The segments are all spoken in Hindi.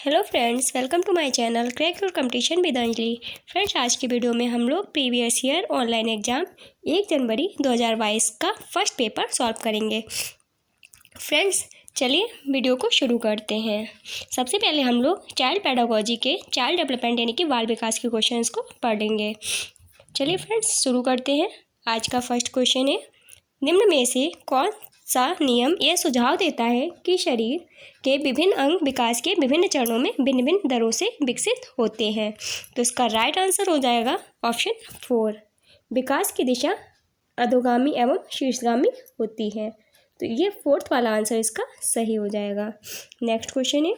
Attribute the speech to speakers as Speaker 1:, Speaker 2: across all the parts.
Speaker 1: Hello friends, welcome to my channel crack your competition with Anjali. Friends, आज की वीडियो में हम लोग प्रीवियस ईयर ऑनलाइन एग्जाम 1 जनवरी 2022 का फर्स्ट पेपर सॉल्व करेंगे। फ्रेंड्स, चलिए वीडियो को शुरू करते हैं। सबसे पहले हम लोग चाइल्ड पेडागोजी के चाइल्ड डेवलपमेंट यानी कि बाल विकास के क्वेश्चंस को पढ़ेंगे। चलिए फ्रेंड्स, शुरू करते हैं। आज का फर्स्ट क्वेश्चन है, निम्न में से कौन सा नियम यह सुझाव देता है कि शरीर के विभिन्न अंग विकास के विभिन्न चरणों में भिन्न भिन्न दरों से विकसित होते हैं? तो इसका राइट आंसर हो जाएगा ऑप्शन 4, विकास की दिशा अधोगामी एवं शीर्षगामी होती है। तो ये 4th वाला आंसर इसका सही हो जाएगा। नेक्स्ट क्वेश्चन है,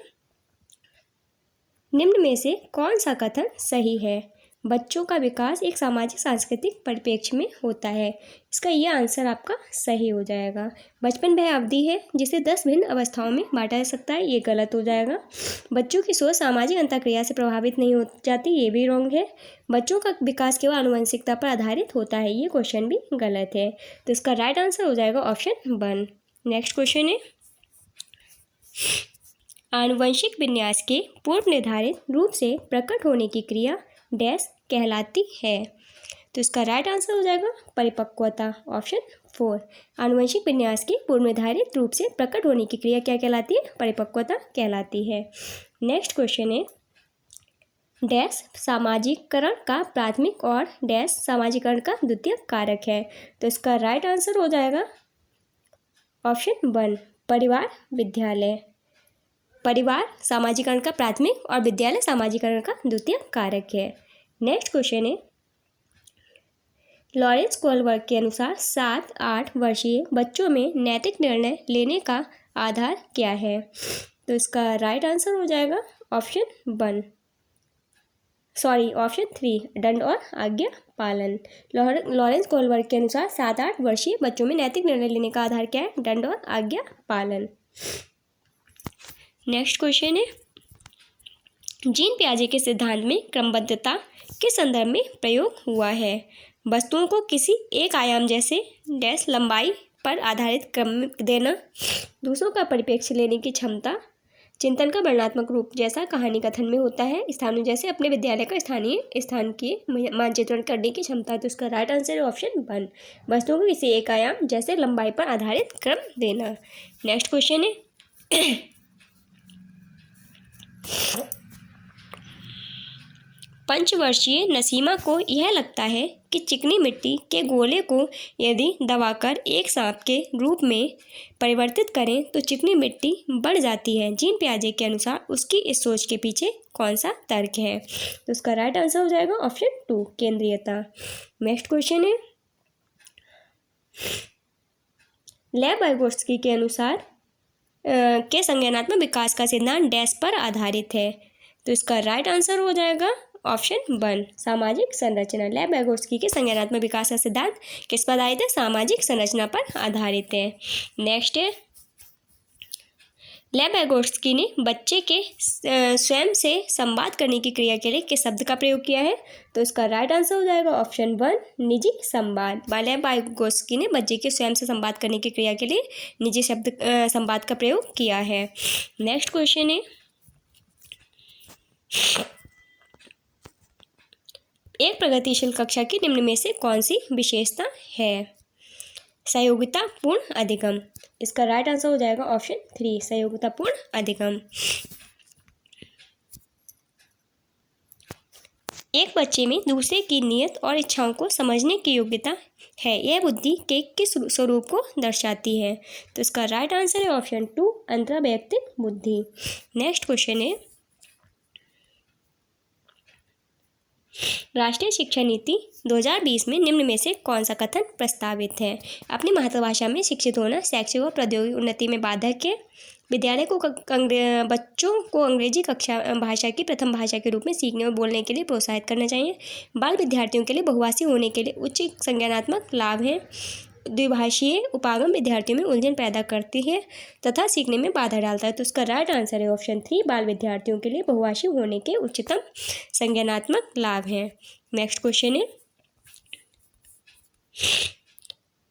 Speaker 1: निम्न में से कौन सा कथन सही है? बच्चों का विकास एक सामाजिक सांस्कृतिक परिप्रेक्ष्य में होता है। इसका यह आंसर आपका सही हो जाएगा। बचपन वह अवधि है जिसे 10 भिन्न अवस्थाओं में बांटा जा सकता है, ये गलत हो जाएगा। बच्चों की सोच सामाजिक अंतःक्रिया से प्रभावित नहीं हो जाती, ये भी रॉन्ग है। बच्चों का विकास केवल आनुवंशिकता पर आधारित होता है, ये क्वेश्चन भी गलत है। तो इसका राइट आंसर हो जाएगा ऑप्शन 1। नेक्स्ट क्वेश्चन है, आनुवंशिक विन्यास के पूर्व निर्धारित रूप से प्रकट होने की क्रिया डैश कहलाती है? तो इसका राइट आंसर हो जाएगा परिपक्वता, ऑप्शन 4। आनुवंशिक विन्यास के पूर्व निर्धारित रूप से प्रकट होने की क्रिया क्या कहलाती है? परिपक्वता कहलाती है। नेक्स्ट क्वेश्चन है, डैश सामाजिकरण का प्राथमिक और डैश सामाजिकरण का द्वितीयक कारक है? तो इसका राइट आंसर हो जाएगा ऑप्शन 1, परिवार विद्यालय। परिवार सामाजिकरण का प्राथमिक और विद्यालय सामाजिकरण का द्वितीयक कारक है। नेक्स्ट क्वेश्चन है, लॉरेंस कोहलबर्ग के अनुसार 7-8 वर्षीय बच्चों में नैतिक निर्णय लेने का आधार क्या है? तो इसका राइट आंसर हो जाएगा ऑप्शन 3, दंड और आज्ञा पालन। लॉरेंस कोहलबर्ग के अनुसार 7-8 वर्षीय बच्चों में नैतिक निर्णय लेने का आधार क्या है? दंड और आज्ञा पालन। नेक्स्ट क्वेश्चन है, जीन पियाजे के सिद्धांत में क्रमबद्धता के संदर्भ में प्रयोग हुआ है? वस्तुओं को किसी एक आयाम जैसे डैश लंबाई पर आधारित क्रम देना, दूसरों का परिप्रेक्ष्य लेने की क्षमता, चिंतन का वर्णनात्मक रूप जैसा कहानी कथन में होता है, स्थानों जैसे अपने विद्यालय का स्थानीय स्थान के मानचित्रण करने की क्षमता। तो इसका राइट आंसर है ऑप्शन 1, वस्तुओं को किसी एक आयाम जैसे लंबाई पर आधारित क्रम देना। नेक्स्ट क्वेश्चन है, पंचवर्षीय नसीमा को यह लगता है कि चिकनी मिट्टी के गोले को यदि दबाकर एक सांप के रूप में परिवर्तित करें तो चिकनी मिट्टी बढ़ जाती है। जीन पियाजे के अनुसार उसकी इस सोच के पीछे कौन सा तर्क है? तो उसका राइट आंसर हो जाएगा ऑप्शन 2, केंद्रीयता। नेक्स्ट क्वेश्चन है, लेव वाइगोत्स्की के अनुसार के संज्ञानात्मक विकास का सिद्धांत डैश पर आधारित है? तो इसका राइट आंसर हो जाएगा ऑप्शन 1, सामाजिक संरचना। लेव वाइगोत्स्की के संज्ञानात्मक विकास का सिद्धांत किस पर आधारित है? सामाजिक संरचना पर आधारित है। नेक्स्ट है, लेव वाइगोत्स्की ने बच्चे के स्वयं से संवाद करने की क्रिया के लिए किस शब्द का प्रयोग किया है? तो इसका राइट आंसर हो जाएगा ऑप्शन 1, निजी संवाद। लेव वाइगोत्स्की ने बच्चे के स्वयं से संवाद करने की क्रिया के लिए निजी शब्द संवाद का प्रयोग किया है। नेक्स्ट क्वेश्चन है, एक प्रगतिशील कक्षा की निम्न में से कौन सी विशेषता है? सहयोगितापूर्ण अधिगम। इसका राइट आंसर हो जाएगा ऑप्शन 3, सहयोगितापूर्ण अधिगम। एक बच्चे में दूसरे की नीयत और इच्छाओं को समझने की योग्यता है, यह बुद्धि के किस स्वरूप को दर्शाती है? तो इसका राइट आंसर है ऑप्शन 2, अंतर्वैयक्तिक बुद्धि। नेक्स्ट क्वेश्चन है, राष्ट्रीय शिक्षा नीति 2020 में निम्न में से कौन सा कथन प्रस्तावित है? अपनी मातृभाषा में शिक्षित होना शैक्षिक और प्रौद्योगिक उन्नति में बाधक है। विद्यालय को बच्चों को अंग्रेजी भाषा की प्रथम भाषा के रूप में सीखने और बोलने के लिए प्रोत्साहित करना चाहिए। बाल विद्यार्थियों के लिए बहुभाषी होने के लिए उच्च संज्ञानात्मक लाभ है। द्विभाषीय उपागम विद्यार्थियों में उलझन पैदा करती है तथा सीखने में बाधा डालता है। तो उसका राइट आंसर है ऑप्शन 3, बाल विद्यार्थियों के लिए बहुभाषी होने के उच्चतम संज्ञानात्मक लाभ हैं। नेक्स्ट क्वेश्चन है,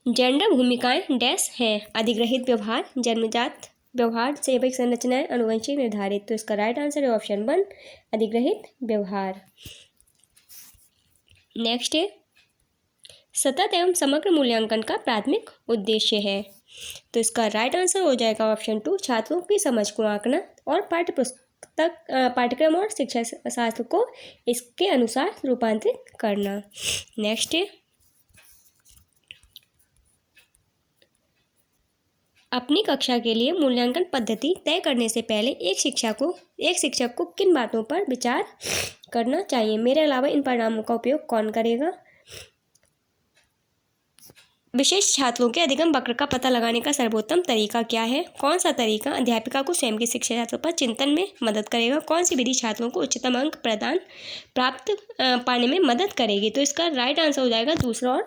Speaker 1: जेंडर भूमिकाएं डैश हैं? अधिग्रहित व्यवहार, जन्मजात व्यवहार, जैविक संरचनाएं, आनुवंशिक निर्धारित। तो इसका राइट आंसर है ऑप्शन 1 अधिग्रहित व्यवहार। नेक्स्ट है सतत एवं समग्र मूल्यांकन का प्राथमिक उद्देश्य है। तो इसका राइट आंसर हो जाएगा ऑप्शन 2 छात्रों की समझ को आंकना और पाठ्यक्रम और शिक्षा शास्त्र को इसके अनुसार रूपांतरित करना। नेक्स्ट है अपनी कक्षा के लिए मूल्यांकन पद्धति तय करने से पहले एक शिक्षक को किन बातों पर विचार करना चाहिए? मेरे अलावा इन परिणामों का उपयोग कौन करेगा? विशेष छात्रों के अधिगम वक्र का पता लगाने का सर्वोत्तम तरीका क्या है? कौन सा तरीका अध्यापिका को स्वयं के शिक्षा छात्रों पर चिंतन में मदद करेगा? कौन सी विधि छात्रों को उच्चतम अंक प्राप्त पाने में मदद करेगी? तो इसका राइट आंसर हो जाएगा दूसरा और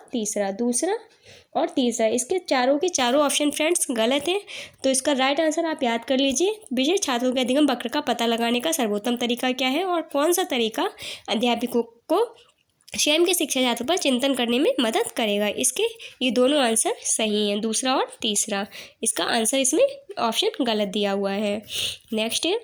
Speaker 1: तीसरा। इसके चारों के चारों ऑप्शन फ्रेंड्स गलत हैं। तो इसका राइट आंसर आप याद कर लीजिए। विशेष छात्रों के अधिगम वक्र का पता लगाने का सर्वोत्तम तरीका क्या है और कौन सा तरीका अध्यापकों को स्वयं के शिक्षा छात्रों पर चिंतन करने में मदद करेगा? इसके ये दोनों आंसर सही हैं, दूसरा और तीसरा। इसका आंसर इसमें ऑप्शन गलत दिया हुआ है। नेक्स्ट है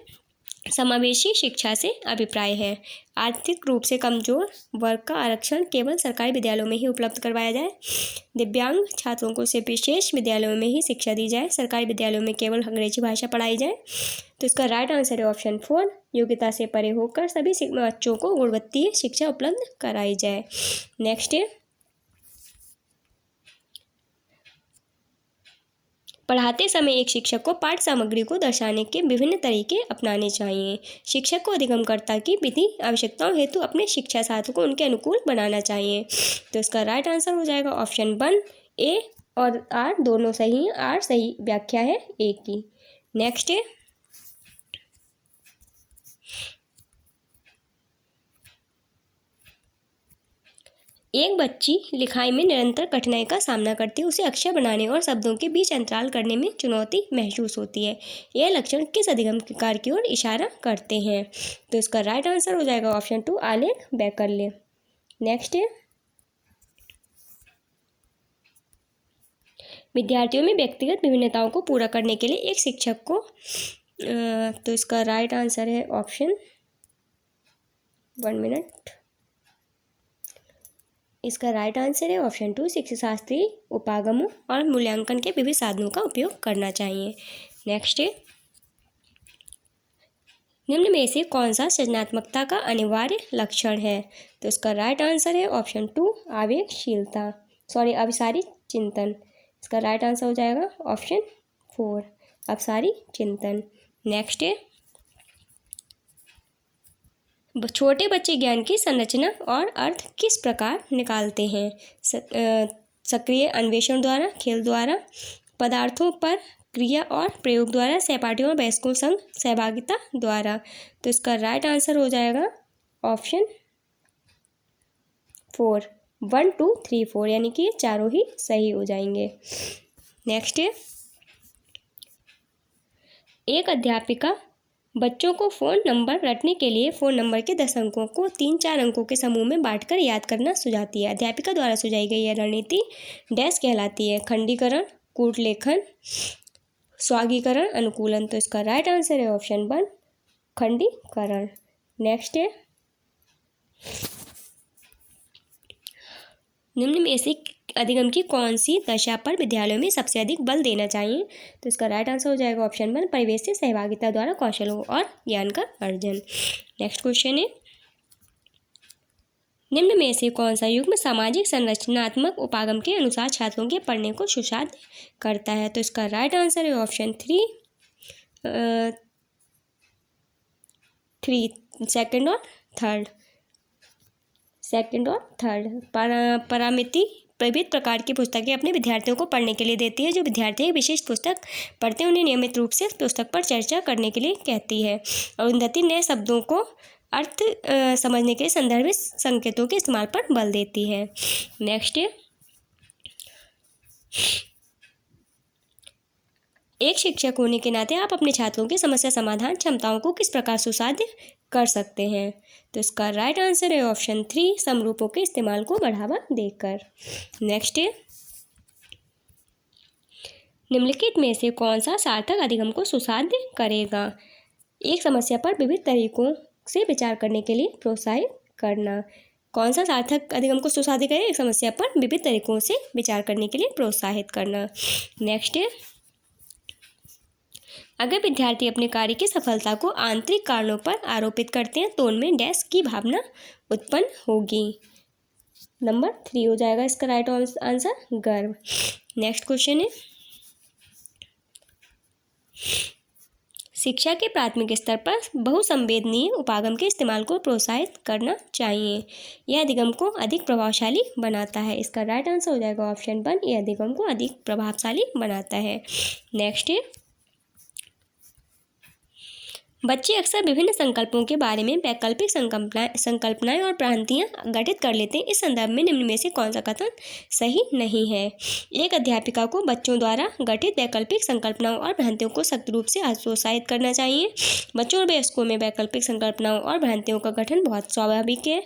Speaker 1: समावेशी शिक्षा से अभिप्राय है। आर्थिक रूप से कमजोर वर्ग का आरक्षण केवल सरकारी विद्यालयों में ही उपलब्ध करवाया जाए। दिव्यांग छात्रों को सिर्फ विशेष विद्यालयों में ही शिक्षा दी जाए। सरकारी विद्यालयों में केवल अंग्रेजी भाषा पढ़ाई जाए। तो इसका राइट आंसर है ऑप्शन 4 योग्यता से परे होकर सभी बच्चों को गुणवत्तीय शिक्षा उपलब्ध कराई जाए। नेक्स्ट है पढ़ाते समय एक शिक्षक को पाठ्य सामग्री को दर्शाने के विभिन्न तरीके अपनाने चाहिए। शिक्षक को अधिगमकर्ता की विधि आवश्यकताओं हेतु अपने शिक्षा साथी को उनके अनुकूल बनाना चाहिए। तो इसका राइट आंसर हो जाएगा ऑप्शन 1 ए और आर दोनों सही हैं। आर सही व्याख्या है ए की। नेक्स्ट है एक बच्ची लिखाई में निरंतर कठिनाई का सामना करती है। उसे अक्षर बनाने और शब्दों के बीच अंतराल करने में चुनौती महसूस होती है। यह लक्षण किस अधिगम कार्य की ओर इशारा करते हैं? तो इसका राइट आंसर हो जाएगा ऑप्शन 2 आलेख वैकल्य। नेक्स्ट है विद्यार्थियों में व्यक्तिगत विभिन्नताओं को पूरा करने के लिए एक शिक्षक को तो इसका राइट आंसर है ऑप्शन 1 मिनट। इसका राइट आंसर है ऑप्शन 2 शिक्षा शास्त्रीय उपागमों और मूल्यांकन के विविध साधनों का उपयोग करना चाहिए। नेक्स्ट है निम्न में से कौन सा सृजनात्मकता का अनिवार्य लक्षण है? तो इसका राइट आंसर है ऑप्शन 2 अभिसारी चिंतन। इसका राइट आंसर हो जाएगा ऑप्शन 4 अभिसारी चिंतन। नेक्स्ट है छोटे बच्चे ज्ञान की संरचना और अर्थ किस प्रकार निकालते हैं? सक्रिय अन्वेषण द्वारा, खेल द्वारा, पदार्थों पर क्रिया और प्रयोग द्वारा, सहपाठियों और वयस्कों संग सहभागिता द्वारा। तो इसका राइट आंसर हो जाएगा ऑप्शन 4 1 2 3 4 यानी कि ये चारों ही सही हो जाएंगे। नेक्स्ट है एक अध्यापिका बच्चों को फ़ोन नंबर रटने के लिए फ़ोन नंबर के 10 अंकों को 3-4 अंकों के समूह में बांटकर याद करना सुझाती है। अध्यापिका द्वारा सुझाई गई यह रणनीति डैश कहलाती है? खंडीकरण, कूटलेखन, स्वागीकरण, अनुकूलन। तो इसका राइट आंसर है ऑप्शन 1 खंडीकरण। नेक्स्ट है निम्न में से अधिगम की कौन सी दशा पर विद्यालयों में सबसे अधिक बल देना चाहिए? तो इसका राइट आंसर हो जाएगा ऑप्शन 1 परिवेश से सहभागिता द्वारा कौशलों और ज्ञान का अर्जन। नेक्स्ट क्वेश्चन है निम्न में से कौन सा युग्म सामाजिक संरचनात्मक उपागम के अनुसार छात्रों के पढ़ने को सुसाध्य करता है? तो इसका राइट आंसर है ऑप्शन 3 सेकंड और थर्ड। परामिति विविध प्रकार की पुस्तकें अपने विद्यार्थियों को पढ़ने के लिए देती है। जो विद्यार्थी एक विशेष पुस्तक पढ़ते हैं उन्हें नियमित रूप से पुस्तक पर चर्चा करने के लिए कहती है। अरुंधति नए शब्दों को अर्थ समझने के लिए संदर्भित संकेतों के इस्तेमाल पर बल देती है। नेक्स्ट है एक शिक्षक होने के नाते आप अपने छात्रों की समस्या समाधान क्षमताओं को किस प्रकार सुसाध्य कर सकते हैं? तो इसका राइट आंसर है ऑप्शन 3 समरूपों के इस्तेमाल को बढ़ावा देकर। नेक्स्ट है निम्नलिखित में से कौन सा सार्थक अधिगम को सुसाध्य करेगा? एक समस्या पर विविध तरीकों से विचार करने के लिए प्रोत्साहित करना। कौन सा सार्थक अधिगम को सुसाध्य करेगा? एक समस्या पर विविध तरीकों से विचार करने के लिए प्रोत्साहित करना। नेक्स्ट है, अगर विद्यार्थी अपने कार्य की सफलता को आंतरिक कारणों पर आरोपित करते हैं तो उनमें डैश की भावना उत्पन्न होगी। नंबर 3 हो जाएगा इसका राइट आंसर, गर्व। नेक्स्ट क्वेश्चन है, शिक्षा के प्राथमिक स्तर पर बहुसंवेदनीय उपागम के इस्तेमाल को प्रोत्साहित करना चाहिए। यह अधिगम को अधिक प्रभावशाली बनाता है। इसका राइट आंसर हो जाएगा ऑप्शन 1, यह अधिगम को अधिक प्रभावशाली बनाता है। नेक्स्ट है, बच्चे अक्सर विभिन्न संकल्पों के बारे में वैकल्पिक संकल्पनाएं और भ्रांतियां गठित कर लेते हैं। इस संदर्भ में निम्न में से कौन सा कथन सही नहीं है? एक अध्यापिका को बच्चों द्वारा गठित वैकल्पिक संकल्पनाओं और भ्रांतियों को सख्त रूप से हतोत्साहित करना चाहिए। बच्चों और वयस्कों में वैकल्पिक संकल्पनाओं और भ्रांतियों का गठन बहुत स्वाभाविक है।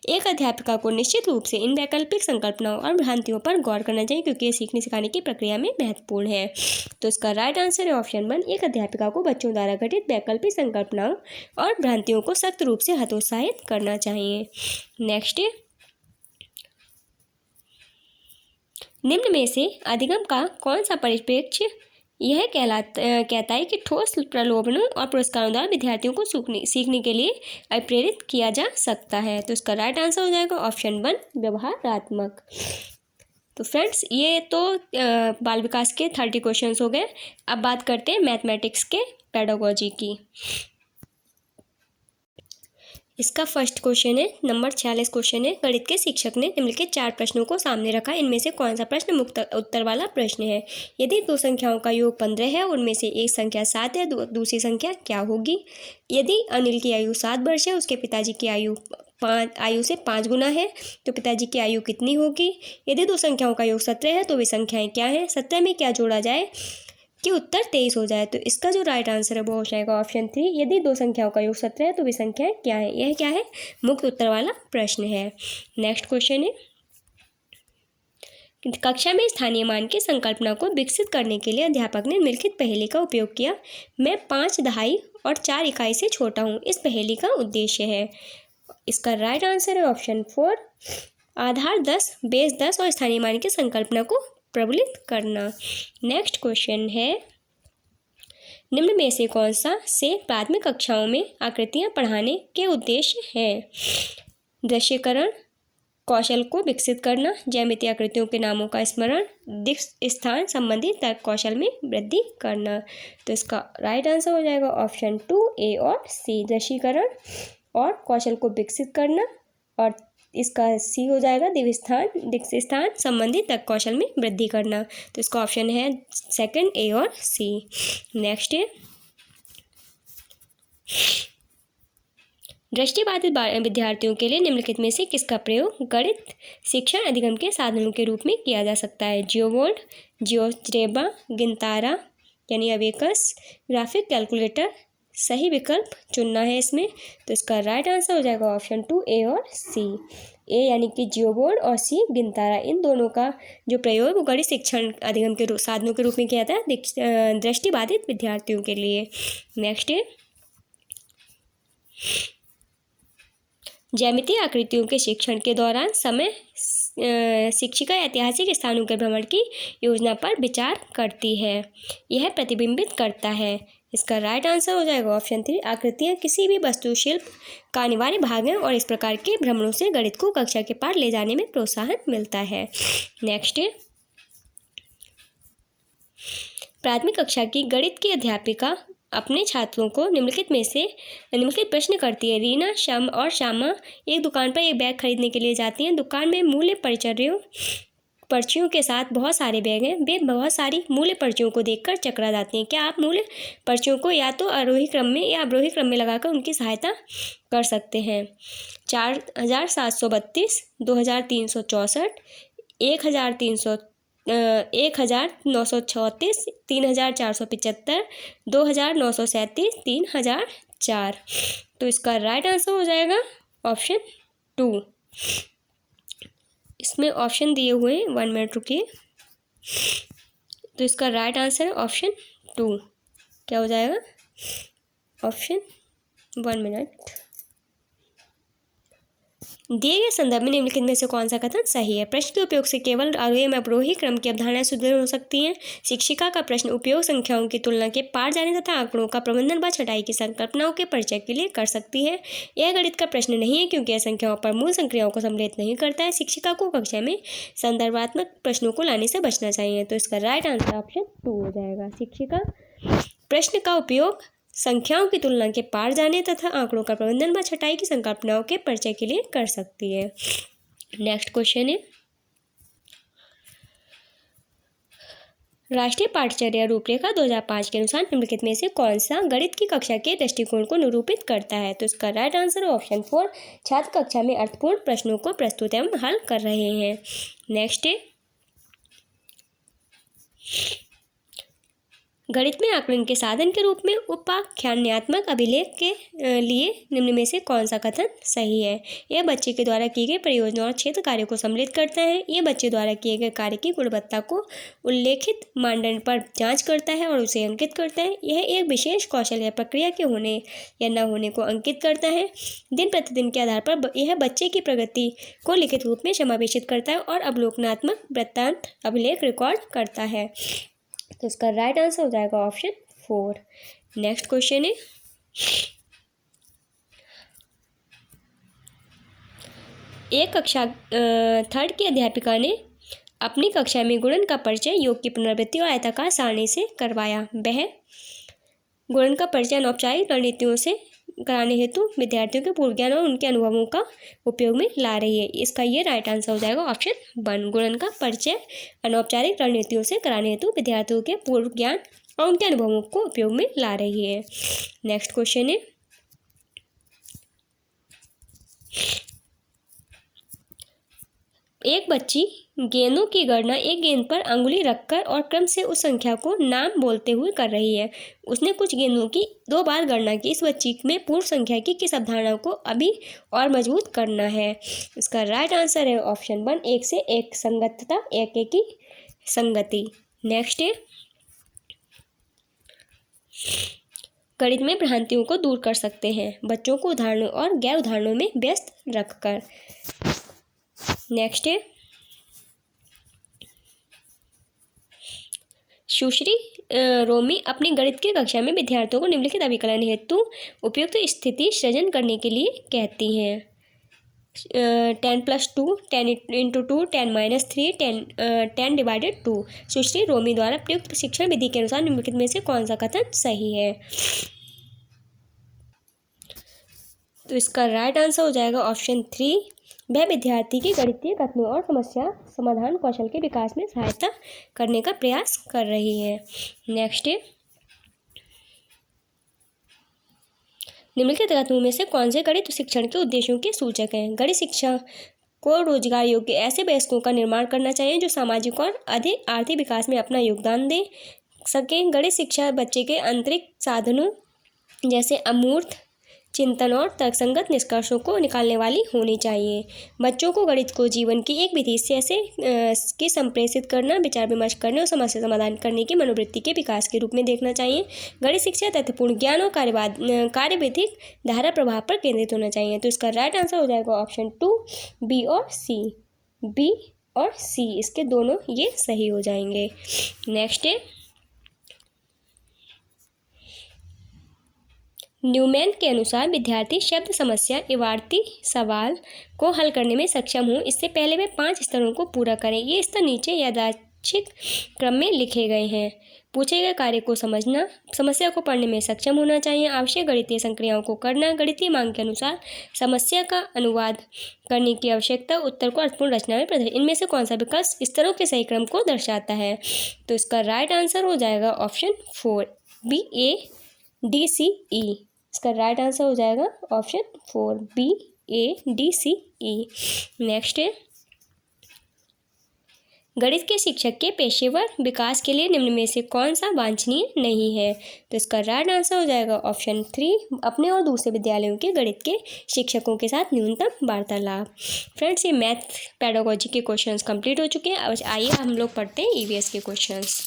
Speaker 1: एक अध्यापिका को निश्चित रूप से इन वैकल्पिक संकल्पनाओं और भ्रांतियों पर गौर करना चाहिए, क्योंकि ये सीखने सिखाने की प्रक्रिया में महत्वपूर्ण है। तो इसका राइट आंसर है ऑप्शन 1, एक अध्यापिका को बच्चों द्वारा गठित वैकल्पिक संकल्पनाओं और भ्रांतियों को सख्त रूप से हतोत्साहित करना चाहिए। नेक्स्ट, निम्न में से अधिगम का कौन सा परिप्रेक्ष्य यह कहता है कि ठोस प्रलोभनों और पुरस्कारों द्वारा विद्यार्थियों को सीखने के लिए प्रेरित किया जा सकता है? तो इसका राइट आंसर हो जाएगा ऑप्शन 1, व्यवहारात्मक। तो फ्रेंड्स, ये तो बाल विकास के 30 क्वेश्चंस हो गए। अब बात करते हैं मैथमेटिक्स के पेडागोजी की। इसका फर्स्ट क्वेश्चन है, नंबर 46 क्वेश्चन है, गणित के शिक्षक ने निम्नलिखित 4 प्रश्नों को सामने रखा, इनमें से कौन सा प्रश्न मुक्त उत्तर वाला प्रश्न है? यदि 2 संख्याओं का योग 15 है, उनमें से एक संख्या 7 है, दूसरी संख्या क्या होगी? यदि अनिल की आयु 7 वर्ष है, उसके पिताजी की आयु से 5 गुना है, तो पिताजी की आयु कितनी होगी? यदि 2 संख्याओं का योग 17 है, तो वे संख्याएं क्या हैं? 17 में क्या जोड़ा जाए कि उत्तर 23 हो जाए? तो इसका जो राइट आंसर है वो हो जाएगा ऑप्शन 3, यदि 2 संख्याओं का योग 17 है तो वे संख्याएं क्या है? यह क्या है? मुक्त उत्तर वाला प्रश्न है। नेक्स्ट क्वेश्चन है, कक्षा में स्थानीय मान की संकल्पना को विकसित करने के लिए अध्यापक ने निम्नलिखित पहेली का उपयोग किया। मैं 5 दहाई और 4 इकाई से छोटा हूँ, इस पहेली का उद्देश्य है। इसका राइट आंसर है ऑप्शन 4, आधार 10, बेस 10 और स्थानीय मान की संकल्पना को प्रबलित करना। नेक्स्ट क्वेश्चन है, निम्न में से कौन सा से प्राथमिक कक्षाओं में आकृतियां पढ़ाने के उद्देश्य है? दृश्यकरण, कौशल को विकसित करना, ज्यामितीय आकृतियों के नामों का स्मरण, दिक् स्थान संबंधी तर्क कौशल में वृद्धि करना। तो इसका राइट आंसर हो जाएगा ऑप्शन 2, ए और सी, दृश्यकरण और कौशल को विकसित करना, और इसका सी हो जाएगा दिक् स्थान संबंधी तर्क कौशल में वृद्धि करना। तो इसका ऑप्शन है सेकंड, ए और सी। नेक्स्ट है, दृष्टिबाधित विद्यार्थियों के लिए निम्नलिखित में से किसका प्रयोग गणित शिक्षण अधिगम के साधनों के रूप में किया जा सकता है? जियोबोर्ड, जियोजेब्रा, गिनतारा यानी अबेकस, ग्राफिक कैलकुलेटर, सही विकल्प चुनना है इसमें। तो इसका राइट आंसर हो जाएगा ऑप्शन 2, ए और सी। ए यानी कि जियोबोर्ड और सी गिनतारा, इन दोनों का जो प्रयोग गणित शिक्षण अधिगम के साधनों के रूप में किया जाता है दृष्टिबाधित विद्यार्थियों के लिए। नेक्स्ट है, ज्यामितीय आकृतियों के शिक्षण के दौरान समय शिक्षिका ऐतिहासिक स्थानों के भ्रमण की योजना पर विचार करती है, यह प्रतिबिंबित करता है। इसका राइट आंसर हो जाएगा ऑप्शन 3, आकृतियाँ किसी भी वास्तुशिल्प का अनिवार्य भाग हैं और इस प्रकार के भ्रमणों से गणित को कक्षा के पार ले जाने में प्रोत्साहन मिलता है। नेक्स्ट है, प्राथमिक कक्षा की गणित की अध्यापिका अपने छात्रों को निम्नलिखित प्रश्न करती है। रीना, श्याम और श्यामा एक दुकान पर एक बैग खरीदने के लिए जाती हैं। दुकान में मूल्य पर्चियों के साथ बहुत सारे बैग हैं। वे बहुत सारी मूल्य पर्चियों को देखकर चकरा जाती हैं। क्या आप मूल्य पर्चियों को या तो आरोही क्रम में या अवरोही क्रम में लगाकर उनकी सहायता कर सकते हैं? 4732, 2364, 1934, 3475, 2937, 3004। तो इसका राइट आंसर हो जाएगा ऑप्शन 2। इसमें ऑप्शन दिए हुए हैं, 1 मिनट रुकिए। तो इसका राइट आंसर है ऑप्शन 2। क्या हो जाएगा? Option 1 minute. दिए गए संदर्भ में निम्नलिखित में से कौन सा कथन सही है? प्रश्न के उपयोग से केवल आरोही में अवरोही क्रम की अवधारणाएं सुदृढ़ हो सकती हैं। शिक्षिका का प्रश्न उपयोग संख्याओं की तुलना के पार जाने तथा आंकड़ों का प्रबंधन व छटाई की संकल्पनाओं के परिचय के लिए कर सकती है। यह गणित का प्रश्न नहीं है क्योंकि यह संख्याओं पर मूल संक्रियाओं को सम्मिलित नहीं करता है। शिक्षिका को कक्षा में संदर्भात्मक प्रश्नों को लाने से बचना चाहिए। तो इसका राइट आंसर ऑप्शन 2 हो जाएगा। शिक्षिका प्रश्न का उपयोग संख्याओं की तुलना के पार जाने तथा आंकड़ों का प्रबंधन व छटाई की संकल्पनाओं के परिचय के लिए कर सकती है। नेक्स्ट क्वेश्चन है, राष्ट्रीय पाठ्यचर्या रूपरेखा 2005 के अनुसार निम्नलिखित में से कौन सा गणित की कक्षा के दृष्टिकोण को निरूपित करता है? तो इसका राइट आंसर ऑप्शन 4। छात्र कक्षा में अर्थपूर्ण प्रश्नों को प्रस्तुत एवं हल कर रहे हैं। नेक्स्ट है, गणित में आकलन के साधन के रूप में उपाख्यानात्मक अभिलेख के लिए निम्न में से कौन सा कथन सही है? यह बच्चे के द्वारा की गई परियोजना और क्षेत्र कार्य को सम्मिलित करता है। यह बच्चे द्वारा किए गए कार्य की गुणवत्ता को उल्लेखित मानदंड पर जांच करता है और उसे अंकित करता है। यह एक विशेष कौशल या प्रक्रिया के होने या न होने को अंकित करता है। दिन प्रतिदिन के आधार पर यह बच्चे की प्रगति को लिखित रूप में समावेशित करता है और अवलोकनात्मक वृत्तांत अभिलेख रिकॉर्ड करता है। तो इसका राइट आंसर हो जाएगा ऑप्शन 4। नेक्स्ट क्वेश्चन है, एक कक्षा 3rd की अध्यापिका ने अपनी कक्षा में गुणन का परिचय योग की पुनरावृत्ति और आयताकार सारणी से करवाया। वह गुणन का परिचय अनौपचारिक रणनीतियों से कराने हेतु विद्यार्थियों के पूर्व ज्ञान और उनके अनुभवों का उपयोग में ला रही है। इसका ये राइट आंसर हो जाएगा ऑप्शन 1। गुणन का परिचय अनौपचारिक रणनीतियों से कराने हेतु विद्यार्थियों के पूर्व ज्ञान और उनके अनुभवों को उपयोग में ला रही है। नेक्स्ट क्वेश्चन है, एक बच्ची गेंदों की गणना एक गेंद पर अंगुली रखकर और क्रम से उस संख्या को नाम बोलते हुए कर रही है। उसने कुछ गेंदों की 2 बार गणना की। इस बच्ची में पूर्व संख्या की किस अवधारणा को अभी और मजबूत करना है? इसका राइट आंसर है ऑप्शन 1। एक से एक संगतता, एक की संगति। नेक्स्ट है, गणित में भ्रांतियों को दूर कर सकते हैं बच्चों को उदाहरणों और गैर उदाहरणों में व्यस्त रखकर। नेक्स्ट है, सुश्री रोमी अपनी गणित की कक्षा में विद्यार्थियों को निम्नलिखित अभिकलन हेतु उपयुक्त स्थिति सृजन करने के लिए कहती हैं। 10+2, 10×2, 10-3, 10/2। सुश्री रोमी द्वारा प्रयुक्त शिक्षण विधि के अनुसार निम्नलिखित में से कौन सा कथन सही है? तो इसका राइट आंसर हो जाएगा ऑप्शन 3। वह विद्यार्थी की गणितीय कथनों और समस्या समाधान कौशल के विकास में सहायता करने का प्रयास कर रही है। नेक्स्ट है, निम्नलिखित कथनों में से कौन से गणित शिक्षण के उद्देश्यों के सूचक हैं? गणित शिक्षा को रोजगार योग्य ऐसे वयस्कों का निर्माण करना चाहिए जो सामाजिक और अधिक आर्थिक विकास में अपना योगदान दे सकें। गणित शिक्षा बच्चे के आंतरिक साधनों जैसे अमूर्त चिंतन और तर्कसंगत निष्कर्षों को निकालने वाली होनी चाहिए। बच्चों को गणित को जीवन की एक विधि से ऐसे की संप्रेषित करना, विचार विमर्श करने और समस्या समाधान करने की मनोवृत्ति के विकास के रूप में देखना चाहिए। गणित शिक्षा तथ्यपूर्ण ज्ञान और कार्यविधिक धारा प्रभाव पर केंद्रित होना चाहिए। तो इसका राइट आंसर हो जाएगा ऑप्शन 2, बी और सी। बी और सी इसके दोनों ये सही हो जाएंगे। नेक्स्ट है, न्यूमैन के अनुसार विद्यार्थी शब्द समस्या इबारती सवाल को हल करने में सक्षम हो इससे पहले वे 5 स्तरों को पूरा करें। ये स्तर नीचे यादृच्छिक क्रम में लिखे गए हैं। पूछे गए कार्य को समझना, समस्या को पढ़ने में सक्षम होना चाहिए, आवश्यक गणितीय संक्रियाओं को करना, गणितीय मांग के अनुसार समस्या का अनुवाद करने की आवश्यकता, उत्तर को अर्थपूर्ण रचना में प्रदर्शित। इनमें से कौन सा विकल्प स्तरों के सही क्रम को दर्शाता है? तो इसका राइट आंसर हो जाएगा ऑप्शन 4, बी, ए, डी, सी, ई। इसका राइट आंसर हो जाएगा ऑप्शन 4, बी, ए, डी, सी, ई। नेक्स्ट है, गणित के शिक्षक के पेशेवर विकास के लिए निम्न में से कौन सा वांछनीय नहीं है? तो इसका राइट आंसर हो जाएगा ऑप्शन 3, अपने और दूसरे विद्यालयों के गणित के शिक्षकों के साथ न्यूनतम वार्तालाप। फ्रेंड्स, ये मैथ पेडागोजी के क्वेश्चंस कंप्लीट हो चुके हैं। अब आइए हम लोग पढ़ते हैं ईवीएस के questions.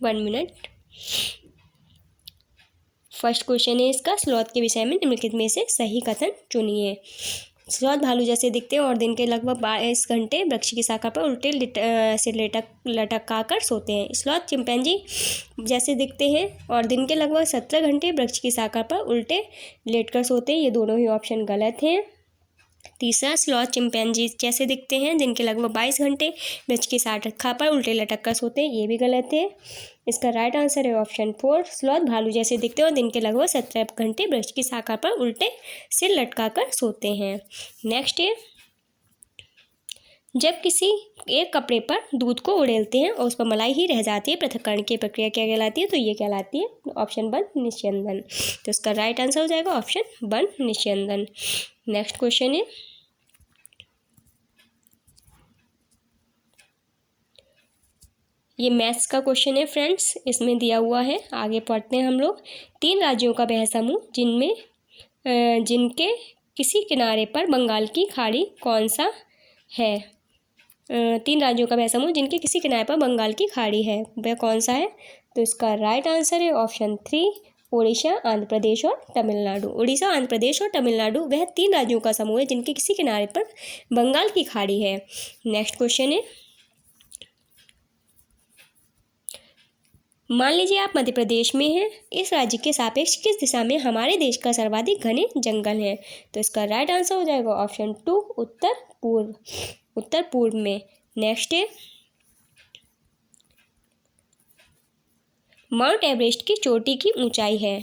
Speaker 1: One minute. First question है इसका, स्लॉथ के विषय में निम्नलिखित में से सही कथन चुनिए। स्लॉथ भालू जैसे दिखते हैं और दिन के लगभग 22 घंटे वृक्ष की शाखा पर उल्टे से लटका कर सोते हैं। स्लॉथ चिंपैंजी जैसे दिखते हैं और दिन के लगभग 17 घंटे वृक्ष की शाखा पर उल्टे लेटकर सोते हैं। ये दोनों ही ऑप्शन गलत हैं। तीसरा, स्लॉथ चिंपैंजी जैसे दिखते हैं जिनके लगभग 22 घंटे वृक्ष की शाखा पर उल्टे लटक कर सोते हैं। ये भी गलत है। इसका राइट आंसर है ऑप्शन 4, स्लॉथ भालू जैसे दिखते हैं और दिन के लगभग 17 घंटे वृक्ष की शाखा पर उल्टे सिर लटका कर सोते हैं। नेक्स्ट है, जब किसी एक कपड़े पर दूध को उड़ेलते हैं और उस पर मलाई ही रह जाती है, पृथक्करण की प्रक्रिया क्या कहलाती है? तो ये कहलाती है ऑप्शन 1 निस्यंदन। तो इसका राइट आंसर हो जाएगा ऑप्शन 1 निस्यंदन। नेक्स्ट क्वेश्चन है, ये मैथ्स का क्वेश्चन है फ्रेंड्स, इसमें दिया हुआ है, आगे पढ़ते हैं हम लोग। 3 राज्यों का वह समूह जिनके किसी किनारे पर बंगाल की खाड़ी कौन सा है? 3 राज्यों का वह समूह जिनके किसी किनारे पर बंगाल की खाड़ी है, वह कौन सा है? तो इसका राइट आंसर है ऑप्शन 3, उड़ीसा, आंध्र प्रदेश और तमिलनाडु। उड़ीसा, आंध्र प्रदेश और तमिलनाडु वह 3 राज्यों का समूह है जिनके किसी किनारे पर बंगाल की खाड़ी है। नेक्स्ट क्वेश्चन है, मान लीजिए आप मध्य प्रदेश में हैं, इस राज्य के सापेक्ष किस दिशा में हमारे देश का सर्वाधिक घने जंगल है? तो इसका राइट आंसर हो जाएगा ऑप्शन 2, उत्तर पूर्व, उत्तर पूर्व में। नेक्स्ट है, माउंट एवरेस्ट की चोटी की ऊंचाई है?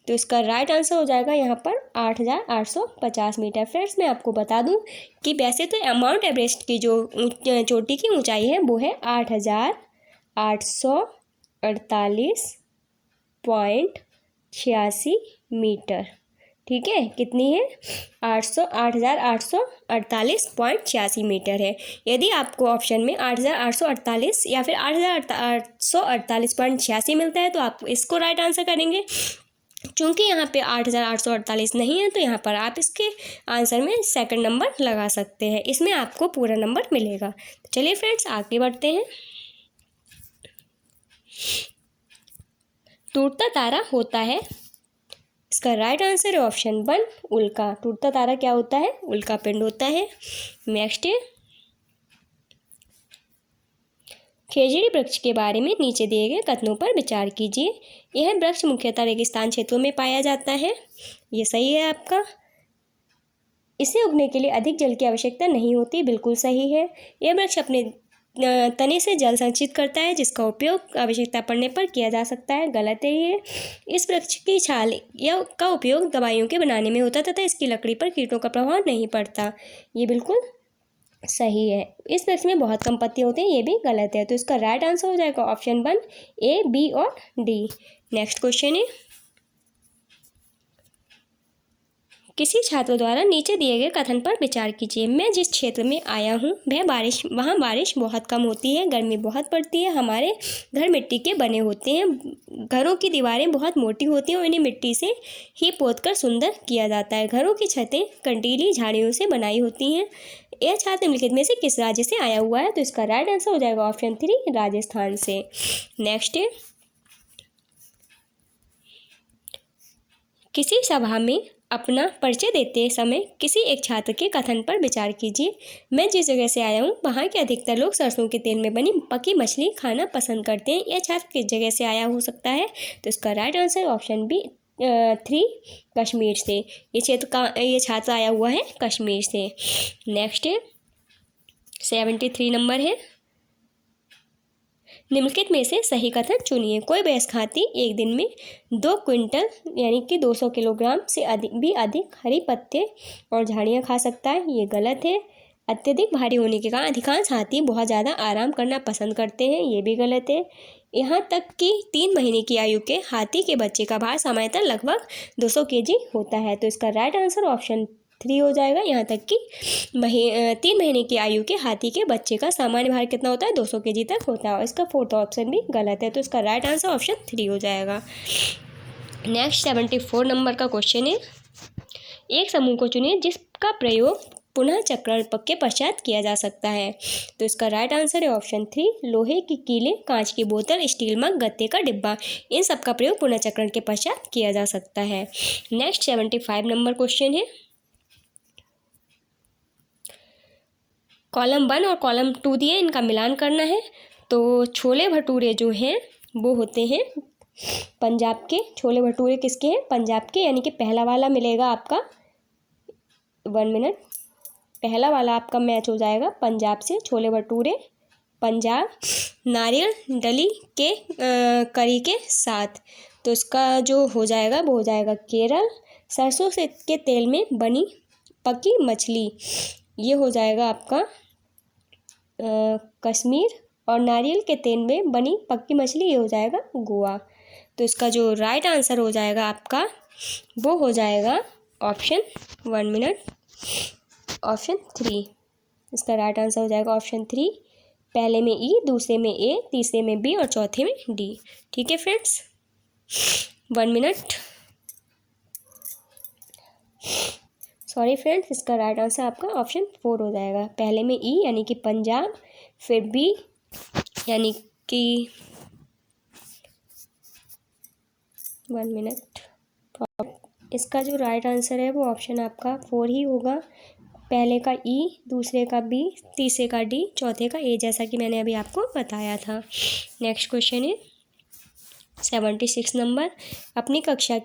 Speaker 1: तो इसका राइट आंसर हो जाएगा यहाँ पर 8,850 मीटर। फ्रेंड्स, मैं आपको बता दूं कि वैसे तो माउंट एवरेस्ट की जो चोटी की ऊंचाई है वो है 8,848.86 मीटर। ठीक है, कितनी है? 8,848.86 मीटर है। यदि आपको ऑप्शन में 8,848 या फिर 8,848.86 मिलता है तो आप इसको राइट आंसर करेंगे। चूँकि यहाँ पे 8,848 नहीं है तो यहाँ पर आप इसके आंसर में सेकंड नंबर लगा सकते हैं, इसमें आपको पूरा नंबर मिलेगा। तो चलिए फ्रेंड्स, आगे बढ़ते हैं। टूटता तारा होता है? इसका राइट आंसर है ऑप्शन 1, उल्का। टूटता तारा क्या होता है? उल्का पिंड होता है। नेक्स्ट है, खेजड़ी वृक्ष के बारे में नीचे दिए गए कथनों पर विचार कीजिए। यह वृक्ष मुख्यतः रेगिस्तान क्षेत्रों में पाया जाता है। ये सही है आपका। इसे उगने के लिए अधिक जल की आवश्यकता नहीं होती, बिल्कुल सही है। यह वृक्ष अपने तने से जल संचित करता है जिसका उपयोग आवश्यकता पड़ने पर किया जा सकता है, गलत है ये। इस वृक्ष की छाल का उपयोग दवाइयों के बनाने में होता तथा इसकी लकड़ी पर कीटों का प्रभाव नहीं पड़ता, ये बिल्कुल सही है। इस वृक्ष में बहुत कम पत्ते होते हैं, ये भी गलत है। तो इसका राइट आंसर हो जाएगा ऑप्शन 1, A, B और D। नेक्स्ट क्वेश्चन है, किसी छात्र द्वारा नीचे दिए गए कथन पर विचार कीजिए। मैं जिस क्षेत्र में आया हूँ वहाँ बारिश बहुत कम होती है, गर्मी बहुत पड़ती है। हमारे घर मिट्टी के बने होते हैं। घरों की दीवारें बहुत मोटी होती हैं और इन्हें मिट्टी से ही पोतकर सुंदर किया जाता है। घरों की छतें कंटीली झाड़ियों से बनाई होती हैं। यह छात्र निम्नलिखित में से किस राज्य से आया हुआ है? तो इसका राइट आंसर हो जाएगा ऑप्शन 3, राजस्थान से। नेक्स्ट है, किसी सभा में अपना परिचय देते समय किसी एक छात्र के कथन पर विचार कीजिए। मैं जिस जगह से आया हूँ वहाँ के अधिकतर लोग सरसों के तेल में बनी पकी मछली खाना पसंद करते हैं। यह छात्र किस जगह से आया हो सकता है? तो इसका right answer option B, 3, Kashmir से। ये छात्र आया हुआ है कश्मीर से। नेक्स्ट है, 73 नंबर है, निम्नलिखित में से सही कथन चुनिए। कोई वयस्क हाथी एक दिन में 2 क्विंटल यानी कि 200 किलोग्राम से अधिक हरी पत्ते और झाड़ियाँ खा सकता है, ये गलत है। अत्यधिक भारी होने के कारण अधिकांश हाथी बहुत ज़्यादा आराम करना पसंद करते हैं, ये भी गलत है। यहाँ तक कि 3 महीने की आयु के हाथी के बच्चे का भार सामान्यतः लगभग 200 केजी होता है। तो इसका राइट आंसर ऑप्शन 3 हो जाएगा। यहाँ तक कि 3 महीने की आयु के हाथी के बच्चे का सामान्य भार कितना होता है, 200 केजी तक होता है। और इसका फोर्थ ऑप्शन भी गलत है, तो इसका राइट आंसर ऑप्शन 3 हो जाएगा। नेक्स्ट 74 नंबर का क्वेश्चन है, एक समूह को चुनिए जिसका प्रयोग पुनः चक्रण के पश्चात किया जा सकता है। तो इसका राइट आंसर है ऑप्शन 3, लोहे की कीलें, कांच की बोतल, स्टील मग, गत्ते का डिब्बा, इन सब का प्रयोग पुनः चक्रण के पश्चात किया जा सकता है। नेक्स्ट 75 नंबर क्वेश्चन है, कॉलम 1 और कॉलम 2 दिए, इनका मिलान करना है। तो छोले भटूरे जो हैं वो होते हैं पंजाब के। छोले भटूरे किसके हैं, पंजाब के, यानी कि पहला वाला मिलेगा आपका 1 मिनट। पहला वाला आपका मैच हो जाएगा पंजाब से, छोले भटूरे पंजाब, नारियल डली के करी के साथ। तो इसका जो हो जाएगा वो हो जाएगा केरल, सरसों से के तेल में बनी पकी मछली, ये हो जाएगा आपका कश्मीर, और नारियल के तेल में बनी पक्की मछली ये हो जाएगा गोवा। तो इसका जो राइट आंसर हो जाएगा आपका वो हो जाएगा ऑप्शन 1 मिनट, ऑप्शन 3। इसका राइट आंसर हो जाएगा ऑप्शन 3, पहले में ई, दूसरे में ए, तीसरे में बी और चौथे में डी। ठीक है फ्रेंड्स, 1 मिनट। सॉरी फ्रेंड्स, इसका राइट आंसर आपका ऑप्शन 4 हो जाएगा, पहले में ई यानी कि पंजाब, फिर बी यानी कि 1 मिनट। इसका जो राइट आंसर है वो ऑप्शन आपका 4 ही होगा, पहले का ई, दूसरे का बी, तीसरे का डी, चौथे का ए, जैसा कि मैंने अभी आपको बताया था। नेक्स्ट क्वेश्चन है 76 नंबर, अपनी कक्षा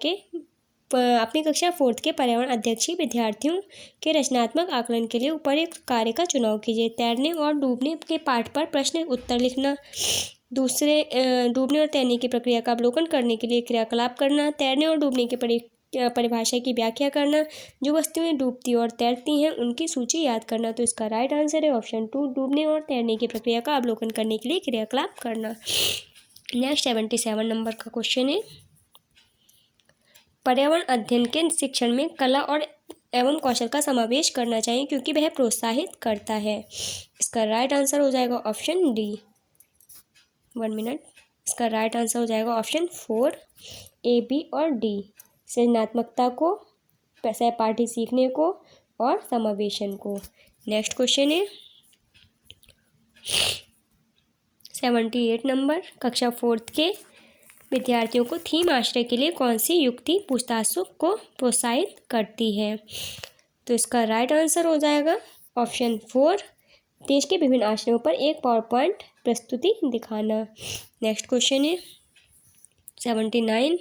Speaker 1: 4th के पर्यावरण अध्यक्षी विद्यार्थियों के रचनात्मक आकलन के लिए उपयुक्त कार्य का चुनाव कीजिए। तैरने और डूबने के पाठ पर प्रश्न उत्तर लिखना, दूसरे डूबने और तैरने की प्रक्रिया का अवलोकन करने के लिए क्रियाकलाप करना, तैरने और डूबने की परिभाषा की व्याख्या करना, जो वस्तुएं डूबती और तैरती हैं उनकी सूची याद करना। तो इसका राइट आंसर है ऑप्शन 2, डूबने और तैरने की प्रक्रिया का अवलोकन करने के लिए क्रियाकलाप करना। नेक्स्ट 77 नंबर का क्वेश्चन है, पर्यावरण अध्ययन के शिक्षण में कला और एवं कौशल का समावेश करना चाहिए क्योंकि वह प्रोत्साहित करता है। इसका राइट आंसर हो जाएगा ऑप्शन डी, 1 मिनट। इसका राइट आंसर हो जाएगा ऑप्शन 4, ए, बी और डी, सृजनात्मकता को, सहपाठी सीखने को और समावेशन को। नेक्स्ट क्वेश्चन है 78 नंबर, कक्षा 4th के विद्यार्थियों को थीम आश्रय के लिए कौन सी युक्ति पूछताछ को प्रोत्साहित करती है। तो इसका राइट आंसर हो जाएगा ऑप्शन 4, देश के विभिन्न आश्रयों पर एक पावर पॉइंट प्रस्तुति दिखाना। नेक्स्ट क्वेश्चन है 79,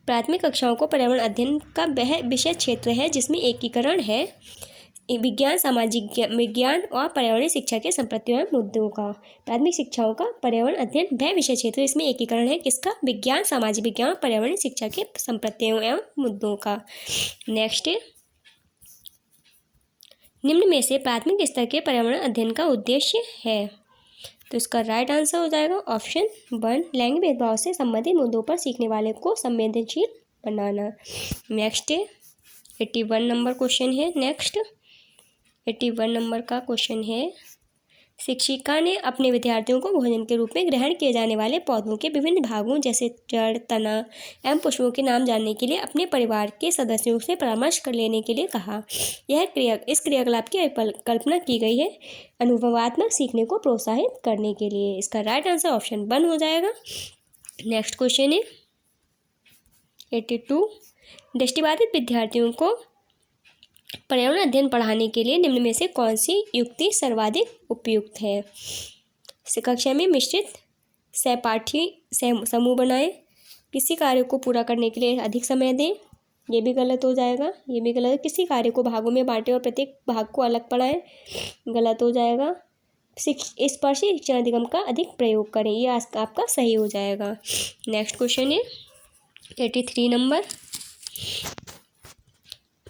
Speaker 1: प्राथमिक कक्षाओं को पर्यावरण अध्ययन का वह विषय क्षेत्र है जिसमें एकीकरण है विज्ञान, सामाजिक विज्ञान और पर्यावरणीय शिक्षा के संप्रतियों एवं मुद्दों का। प्राथमिक शिक्षाओं का पर्यावरण अध्ययन वह विषय क्षेत्र इसमें एकीकरण है किसका, विज्ञान, सामाजिक विज्ञान और पर्यावरणीय शिक्षा के संप्रतियों एवं मुद्दों का। नेक्स्ट, निम्न में से प्राथमिक स्तर के पर्यावरण अध्ययन का उद्देश्य है। तो इसका राइट आंसर हो जाएगा ऑप्शन 1, लैंगिक भेदभाव से संबंधित मुद्दों पर सीखने वाले को संवेदनशील बनाना। नेक्स्ट 81 नंबर क्वेश्चन है। नेक्स्ट 81 नंबर का क्वेश्चन है, शिक्षिका ने अपने विद्यार्थियों को भोजन के रूप में ग्रहण किए जाने वाले पौधों के विभिन्न भागों जैसे जड़, तना एवं पुष्पों के नाम जानने के लिए अपने परिवार के सदस्यों से परामर्श कर लेने के लिए कहा। इस क्रियाकलाप की कल्पना की गई है अनुभवात्मक सीखने को प्रोत्साहित करने के लिए। इसका राइट आंसर ऑप्शन 1 हो जाएगा। नेक्स्ट क्वेश्चन है 82, दृष्टिबाधित विद्यार्थियों को पर्यावरण अध्ययन पढ़ाने के लिए निम्न में से कौन सी युक्ति सर्वाधिक उपयुक्त है। कक्षा में मिश्रित सहपाठी समूह बनाएं, किसी कार्य को पूरा करने के लिए अधिक समय दें, ये भी गलत हो जाएगा। ये भी गलत, किसी कार्य को भागों में बांटें और प्रत्येक भाग को अलग पढ़ाएं, गलत हो जाएगा। स्पर्शी शिक्षण अधिगम का अधिक प्रयोग करें, ये आपका सही हो जाएगा। नेक्स्ट क्वेश्चन है 83 नंबर,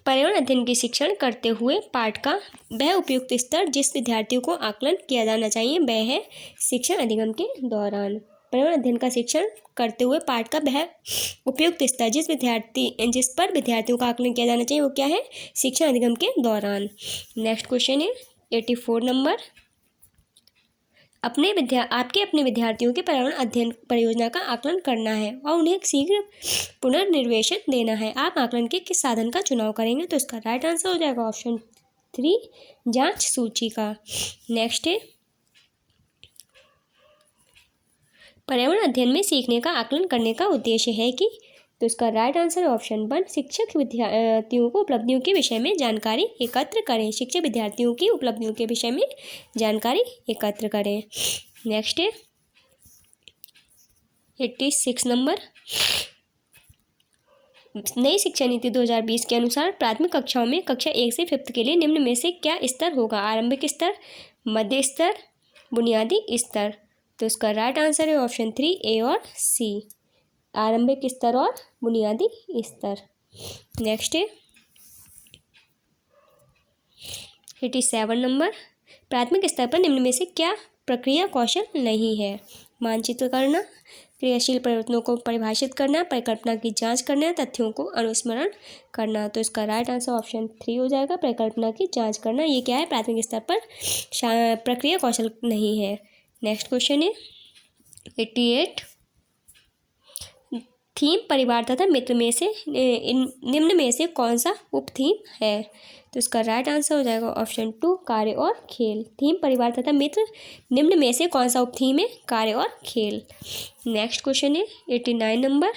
Speaker 1: पर्यावरण अध्ययन की शिक्षण करते हुए पाठ का वह उपयुक्त स्तर जिस विद्यार्थियों को आकलन किया जाना चाहिए वह है शिक्षण अधिगम के दौरान। पर्यावरण अध्ययन का शिक्षण करते हुए पाठ का वह उपयुक्त स्तर जिस पर विद्यार्थियों का आकलन किया जाना चाहिए वो क्या है, शिक्षण अधिगम के दौरान। नेक्स्ट क्वेश्चन है 84 नंबर, आपके अपने विद्यार्थियों के पर्यावरण अध्ययन परियोजना का आकलन करना है और उन्हें एक शीघ्र पुनर्निर्देशन देना है। आप आकलन के किस साधन का चुनाव करेंगे? तो इसका राइट आंसर हो जाएगा ऑप्शन 3 जांच सूची का। नेक्स्ट है पर्यावरण अध्ययन में सीखने का आकलन करने का उद्देश्य है कि, तो इसका राइट आंसर ऑप्शन 1 शिक्षक विद्यार्थियों को उपलब्धियों के विषय में जानकारी एकत्र करें। शिक्षक विद्यार्थियों की उपलब्धियों के विषय में जानकारी एकत्र करें। नेक्स्ट है 86 नंबर, नई शिक्षा नीति 2020 के अनुसार प्राथमिक कक्षाओं में कक्षा 1 से 5th के लिए निम्न में से क्या स्तर होगा? आरंभिक स्तर, मध्य स्तर, बुनियादी स्तर। तो इसका राइट आंसर है ऑप्शन 3 ए और सी, आरंभिक स्तर और बुनियादी स्तर। नेक्स्ट है 87 नंबर, प्राथमिक स्तर पर निम्न में से क्या प्रक्रिया कौशल नहीं है? मानचित्र करना, क्रियाशील परिवर्तनों को परिभाषित करना, परिकल्पना की जांच करना, तथ्यों को अनुस्मरण करना। तो इसका राइट आंसर ऑप्शन 3 हो जाएगा, परिकल्पना की जांच करना। ये क्या है? प्राथमिक स्तर पर प्रक्रिया कौशल नहीं है। नेक्स्ट क्वेश्चन है 88, थीम परिवार तथा मित्र में से निम्न में से कौन सा उप थीम है? तो इसका राइट आंसर हो जाएगा ऑप्शन 2 कार्य और खेल। थीम परिवार तथा मित्र निम्न में से कौन सा उप थीम है? कार्य और खेल। नेक्स्ट क्वेश्चन है 89 नंबर,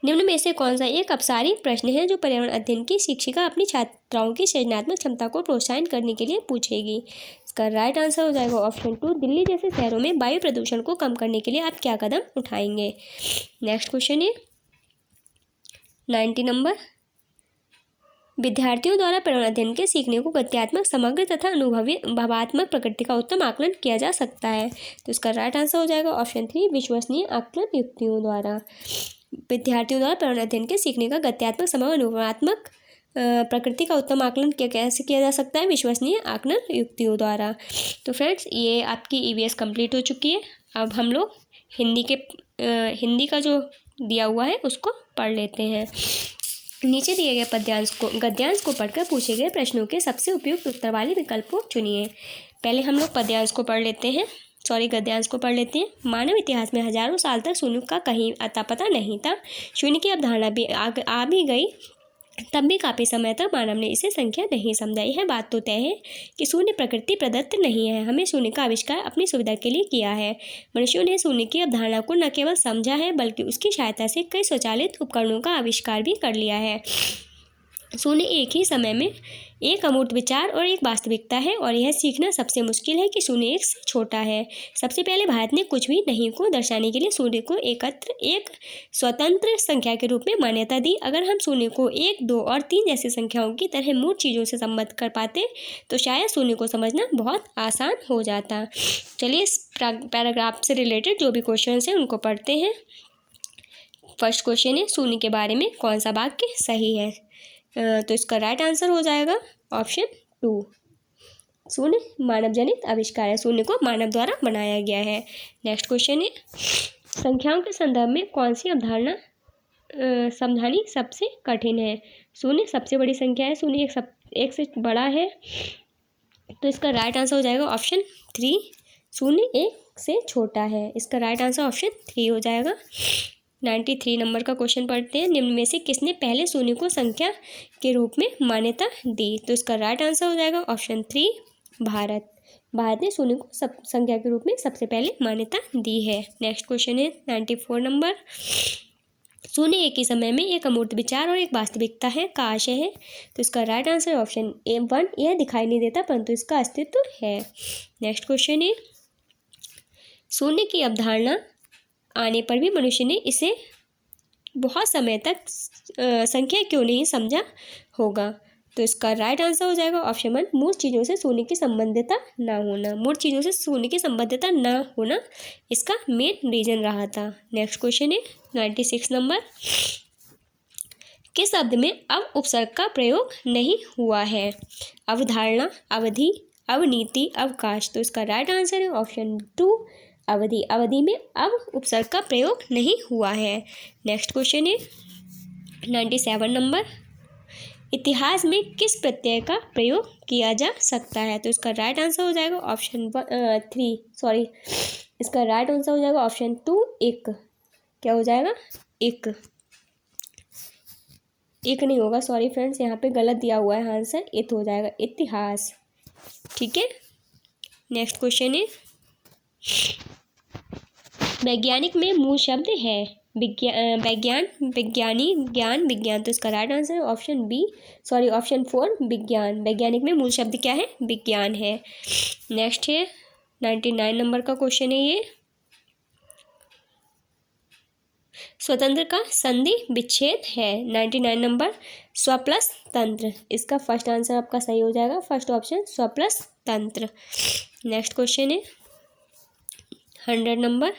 Speaker 1: निम्न में से कौन सा एक अपसारी प्रश्न है जो पर्यावरण अध्ययन की शिक्षिका अपनी छात्राओं की सृजनात्मक क्षमता को प्रोत्साहन करने के लिए पूछेगी? इसका राइट आंसर हो जाएगा ऑप्शन 2 दिल्ली जैसे शहरों में वायु प्रदूषण को कम करने के लिए आप क्या कदम उठाएंगे? नेक्स्ट क्वेश्चन है 90 नंबर, विद्यार्थियों द्वारा पर्यावरण अध्ययन के सीखने को गत्यात्मक, समग्र तथा अनुभवात्मक प्रकृति का उत्तम आकलन किया जा सकता है। तो इसका राइट आंसर हो जाएगा ऑप्शन 3 विश्वसनीय आकलन युक्तियों द्वारा। विद्यार्थियों द्वारा पर्यावरण अध्ययन के सीखने का गत्यात्मक, समग्र, अनुभवात्मक प्रकृति का उत्तम आकलन कैसे किया जा सकता है? विश्वसनीय आकलन युक्तियों द्वारा। तो फ्रेंड्स ये आपकी ईवीएस कंप्लीट हो चुकी है। अब हम लोग हिंदी का जो दिया हुआ है उसको पढ़ लेते हैं। नीचे दिए गए गद्यांश को पढ़कर पूछे गए प्रश्नों के सबसे उपयुक्त उत्तर वाले विकल्प को चुनिए। पहले हम लोग गद्यांश को पढ़ लेते हैं। मानव इतिहास में हजारों साल तक शून्य का कहीं अता पता नहीं था। शून्य की अवधारणा भी आ भी गई, तब भी काफ़ी समय तक मानव ने इसे संख्या नहीं समझा। यह बात तो तय है कि शून्य प्रकृति प्रदत्त नहीं है, हमें शून्य का आविष्कार अपनी सुविधा के लिए किया है। मनुष्यों ने शून्य की अवधारणा को न केवल समझा है बल्कि उसकी सहायता से कई स्वचालित उपकरणों का आविष्कार भी कर लिया है। शून्य एक ही समय में एक अमूर्त विचार और एक वास्तविकता है और यह सीखना सबसे मुश्किल है कि शून्य एक से छोटा है। सबसे पहले भारत ने कुछ भी नहीं को दर्शाने के लिए शून्य को एक स्वतंत्र संख्या के रूप में मान्यता दी। अगर हम शून्य को 1, 2 और 3 जैसी संख्याओं की तरह मूर्त चीज़ों से संबद्ध कर पाते तो शायद शून्य को समझना बहुत आसान हो जाता। चलिए इस पैराग्राफ से रिलेटेड जो भी क्वेश्चन हैं उनको पढ़ते हैं। फर्स्ट क्वेश्चन है शून्य के बारे में कौन सा वाक्य सही है? तो इसका राइट आंसर हो जाएगा ऑप्शन 2। शून्य मानव जनित आविष्कार है, शून्य को मानव द्वारा बनाया गया है। नेक्स्ट क्वेश्चन है संख्याओं के संदर्भ में कौन सी अवधारणा समझानी सबसे कठिन है? शून्य सबसे बड़ी संख्या है, शून्य एक से बड़ा है। तो इसका राइट आंसर हो जाएगा ऑप्शन 3 शून्य 1 से छोटा है। इसका राइट आंसर ऑप्शन 3 हो जाएगा। 93 नंबर का क्वेश्चन पढ़ते हैं। निम्न में से किसने पहले शून्य को संख्या के रूप में मान्यता दी? तो इसका राइट आंसर हो जाएगा ऑप्शन 3 भारत ने शून्य को संख्या के रूप में सबसे पहले मान्यता दी है। नेक्स्ट क्वेश्चन है 94 नंबर, शून्य एक ही समय में एक अमूर्त विचार और एक वास्तविकता है का आशय है। तो इसका राइट आंसर ऑप्शन 1 यह दिखाई नहीं देता परंतु इसका अस्तित्व है। नेक्स्ट क्वेश्चन है शून्य की अवधारणा आने पर भी मनुष्य ने इसे बहुत समय तक संख्या क्यों नहीं समझा होगा? तो इसका राइट आंसर हो जाएगा ऑप्शन 1 मूर्त चीज़ों से शून्य की संबद्धता ना होना। मूर्त चीज़ों से शून्य की संबद्धता ना होना इसका मेन रीजन रहा था। नेक्स्ट क्वेश्चन है 96 नंबर, किस शब्द में अव उपसर्ग का प्रयोग नहीं हुआ है? अवधारणा, अवधि, अवनीति, अवकाश। तो इसका राइट आंसर है ऑप्शन 2 अवधि। अवधि में अव उपसर्ग का प्रयोग नहीं हुआ है। नेक्स्ट क्वेश्चन है 97 नंबर, इतिहास में किस प्रत्यय का प्रयोग किया जा सकता है? तो इसका राइट आंसर हो जाएगा ऑप्शन 3 सॉरी इसका राइट आंसर हो जाएगा ऑप्शन 2 एक। क्या हो जाएगा? एक नहीं होगा, सॉरी फ्रेंड्स, यहाँ पे गलत दिया हुआ है आंसर, इत हो जाएगा, इतिहास। ठीक है। नेक्स्ट क्वेश्चन है, वैज्ञानिक में मूल शब्द है वैज्ञान, विज्ञानी, ज्ञान, विज्ञान। तो इसका राइट आंसर ऑप्शन 4 विज्ञान। वैज्ञानिक में मूल शब्द क्या है? विज्ञान है। नेक्स्ट है 99 नंबर का क्वेश्चन है ये, स्वतंत्र का संधि विच्छेद है। 99 नंबर, स्व प्लस तंत्र। इसका फर्स्ट आंसर आपका सही हो जाएगा, फर्स्ट ऑप्शन स्व प्लस तंत्र। नेक्स्ट क्वेश्चन है 100 नंबर,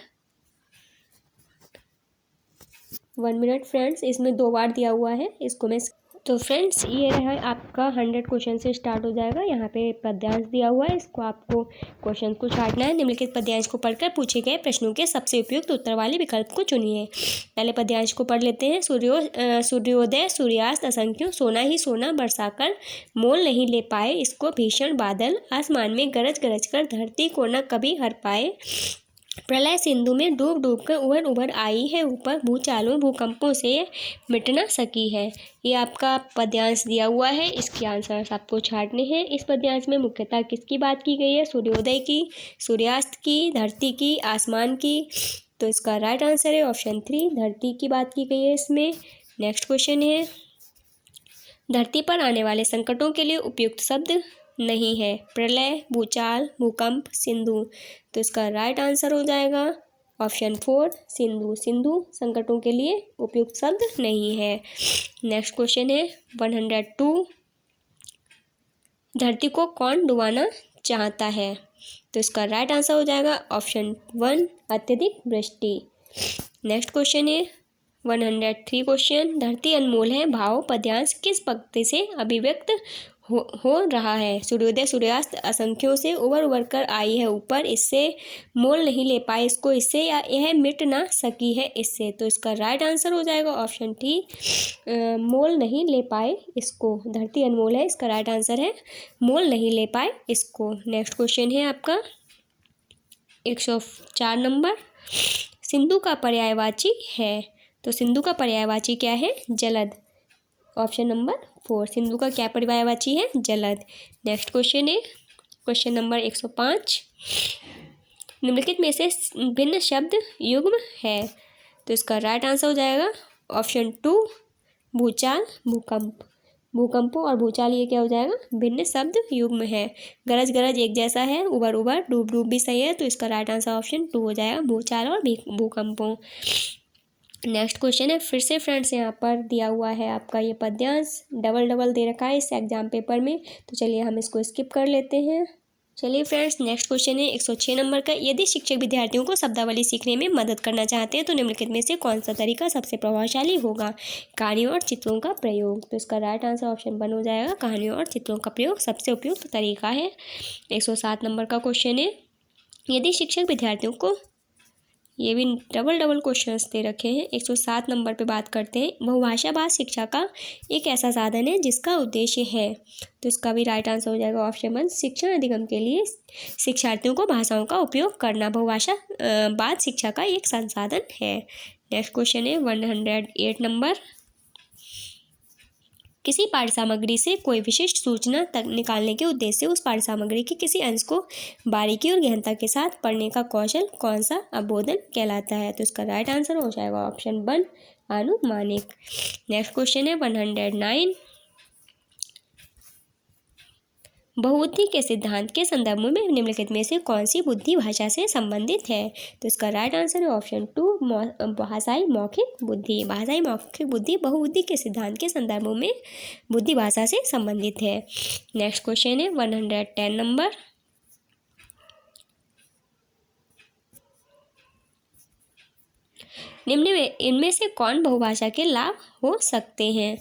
Speaker 1: 1 मिनट फ्रेंड्स, इसमें 2 बार दिया हुआ है, इसको मैं तो फ्रेंड्स ये रहा आपका 100 क्वेश्चन से स्टार्ट हो जाएगा। यहाँ पे पद्यांश दिया हुआ है, इसको आपको क्वेश्चन को छांटना है। निम्नलिखित पद्यांश को पढ़कर पूछे गए प्रश्नों के सबसे उपयुक्त उत्तर वाले विकल्प को चुनिए। पहले पद्यांश को पढ़ लेते हैं। सूर्योदय, सूर्यास्त असंख्यों, सोना ही सोना बरसाकर मोल नहीं ले पाए इसको भीषण बादल, आसमान में गरज गरज कर धरती को न कभी हर पाए, प्रलय सिंधु में डूब डूब कर उभर उभर आई है ऊपर, भूचालों भूकंपों से मिट ना सकी है। ये आपका पद्यांश दिया हुआ है, इसके आंसर आपको छांटने हैं। इस पद्यांश में मुख्यतः किसकी बात की गई है? सूर्योदय की, सूर्यास्त की, धरती की, आसमान की। तो इसका राइट आंसर है ऑप्शन 3 धरती की बात की गई है इसमें। नेक्स्ट क्वेश्चन है, धरती पर आने वाले संकटों के लिए उपयुक्त शब्द नहीं है। प्रलय, भूचाल, भूकंप, सिंधु। तो इसका राइट आंसर हो जाएगा ऑप्शन 4 सिंधु। सिंधु संकटों के लिए उपयुक्त शब्द नहीं है। नेक्स्ट क्वेश्चन है 102, धरती को कौन डुबाना चाहता है? तो इसका राइट आंसर हो जाएगा ऑप्शन 1 अत्यधिक वृष्टि। नेक्स्ट क्वेश्चन है 103 क्वेश्चन, धरती अनमोल है भाव पद्यांश किस पंक्ति से अभिव्यक्त हो रहा है? सूर्योदय सूर्यास्त असंख्यों से उबर उबर कर आई है ऊपर, इससे मोल नहीं ले पाए इसको इससे, या यह मिट ना सकी है इससे। तो इसका राइट आंसर हो जाएगा ऑप्शन 3 मोल नहीं ले पाए इसको। धरती अनमोल है, इसका राइट आंसर है मोल नहीं ले पाए इसको। नेक्स्ट क्वेश्चन है आपका 104 नंबर, सिंधु का पर्यायवाची है। तो सिंधु का पर्यायवाची क्या है? जलद। ऑप्शन नंबर 4 सिंधु का क्या पर्यायवाची है? जलद। नेक्स्ट क्वेश्चन है क्वेश्चन नंबर 105, निम्नलिखित में से भिन्न शब्द युग्म है। तो इसका राइट आंसर हो जाएगा ऑप्शन 2 भूचाल, भूकंप। भूकंपों और भूचाल ये क्या हो जाएगा? भिन्न शब्द युग्म है। गरज गरज एक जैसा है, उबर उबर, डूब डूब भी सही है। तो इसका राइट आंसर ऑप्शन 2 हो जाएगा भूचाल और भूकंपों। नेक्स्ट क्वेश्चन है, फिर से फ्रेंड्स यहाँ पर दिया हुआ है आपका ये पद्यांश, डबल दे रखा है इस एग्जाम पेपर में। तो चलिए हम इसको स्किप कर लेते हैं। चलिए फ्रेंड्स नेक्स्ट क्वेश्चन है 106 नंबर का, यदि शिक्षक विद्यार्थियों को शब्दावली सीखने में मदद करना चाहते हैं तो निम्नलिखित में से कौन सा तरीका सबसे प्रभावशाली होगा? कहानियों और चित्रों का प्रयोग। तो इसका राइट आंसर ऑप्शन 1 हो जाएगा, कहानियों और चित्रों का प्रयोग सबसे उपयुक्त तरीका है। 107 नंबर का क्वेश्चन है, यदि शिक्षक विद्यार्थियों को, ये भी डबल क्वेश्चंस दे रखे हैं। 107 नंबर पे बात करते हैं, बहुभाषावाद शिक्षा का एक ऐसा साधन है जिसका उद्देश्य है। तो इसका भी राइट आंसर हो जाएगा ऑप्शन 1 शिक्षण अधिगम के लिए शिक्षार्थियों को भाषाओं का उपयोग करना बहुभाषावाद शिक्षा का एक संसाधन है। नेक्स्ट क्वेश्चन है 108 नंबर, किसी पाठ्य सामग्री से कोई विशिष्ट सूचना तक निकालने के उद्देश्य से उस पाठ्य सामग्री के किसी अंश को बारीकी और गहनता के साथ पढ़ने का कौशल कौन सा अवबोधन कहलाता है? तो इसका राइट आंसर हो जाएगा ऑप्शन 1 अनुमानिक। नेक्स्ट क्वेश्चन है 109, बहुबुद्धि के सिद्धांत के संदर्भ में निम्नलिखित में से कौन सी बुद्धि भाषा से संबंधित है? तो इसका राइट आंसर है ऑप्शन 2 भाषाई मौखिक बुद्धि। भाषाई मौखिक बुद्धि बहुबुद्धि के सिद्धांत के संदर्भ में बुद्धि भाषा से संबंधित है। नेक्स्ट क्वेश्चन है 110 नंबर, निम्न में इनमें से कौन बहुभाषा के लाभ हो सकते हैं?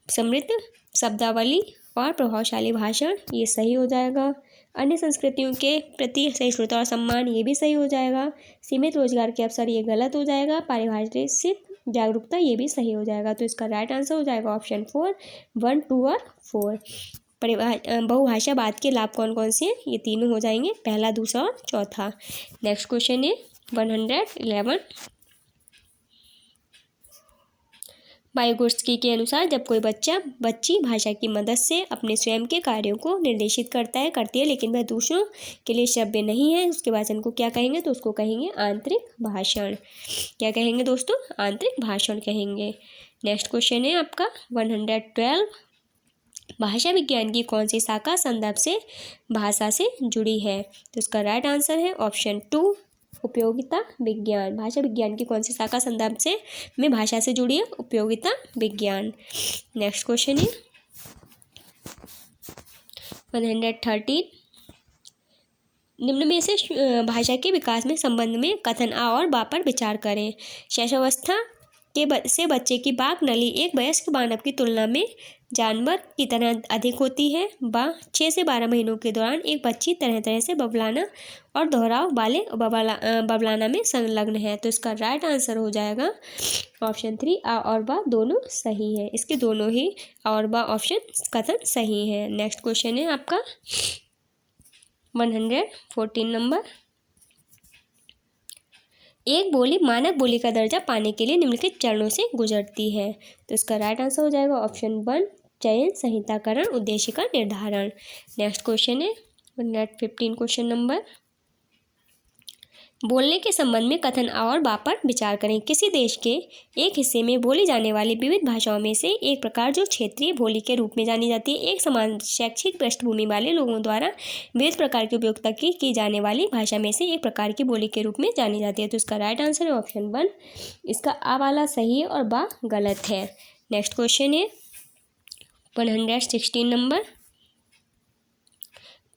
Speaker 1: समृद्ध शब्दावली और प्रभावशाली भाषण, ये सही हो जाएगा। अन्य संस्कृतियों के प्रति सहिष्णुता और सम्मान, ये भी सही हो जाएगा। सीमित रोजगार के अवसर, ये गलत हो जाएगा। पारिभाषिक जागरूकता, ये भी सही हो जाएगा। तो इसका राइट आंसर हो जाएगा ऑप्शन 4, 1, 2 और 4। बहुभाषावाद के लाभ कौन कौन से हैं? ये तीनों हो जाएंगे, पहला, दूसरा और चौथा। नेक्स्ट क्वेश्चन है 111। वाइगोत्स्की के अनुसार जब कोई बच्ची भाषा की मदद से अपने स्वयं के कार्यों को निर्देशित करती है लेकिन वह दूसरों के लिए श्रव्य नहीं है, उसके भाषण को क्या कहेंगे? तो उसको कहेंगे आंतरिक भाषण। क्या कहेंगे दोस्तों? आंतरिक भाषण कहेंगे। नेक्स्ट क्वेश्चन है आपका 112। भाषा विज्ञान की कौन सी शाखा संदर्भ से भाषा से जुड़ी है? तो इसका राइट आंसर है ऑप्शन 2, उपयोगिता विज्ञान। भाषा विज्ञान की कौन सी शाखा संदर्भ से में भाषा से जुड़ी है? उपयोगिता विज्ञान। नेक्स्ट क्वेश्चन है 113। निम्न में से भाषा के विकास में संबंध में कथन आ और बा पर विचार करें। शैशवावस्था से बच्चे की वाक नली एक वयस्क मानव की तुलना में जानवर की तरह अधिक होती है। 6 से 12 महीनों के दौरान एक बच्ची तरह तरह से बबलाना और दोहराव वाले बबलाना में संलग्न है। तो इसका राइट आंसर हो जाएगा ऑप्शन 3, आ और बा दोनों सही है। इसके दोनों ही आ और बा ऑप्शन कथन सही है। नेक्स्ट क्वेश्चन है आपका 114 नंबर। एक बोली मानक बोली का दर्जा पाने के लिए निम्नलिखित चरणों से गुजरती है। तो इसका राइट आंसर हो जाएगा ऑप्शन 1, चयन, संहिताकरण, उद्देश्य का निर्धारण। नेक्स्ट क्वेश्चन है 115 क्वेश्चन नंबर। बोलने के संबंध में कथन आ और बा पर विचार करें। किसी देश के एक हिस्से में बोली जाने वाली विविध भाषाओं में से एक प्रकार जो क्षेत्रीय बोली के रूप में जानी जाती है, एक समान शैक्षिक पृष्ठभूमि वाले लोगों द्वारा विविध प्रकार की उपयोगिता की जाने वाली भाषा में से एक प्रकार की बोली के रूप में जानी जाती है। तो इसका राइट आंसर है ऑप्शन 1। इसका आ वाला सही है और बा गलत है। नेक्स्ट क्वेश्चन है 116 नंबर।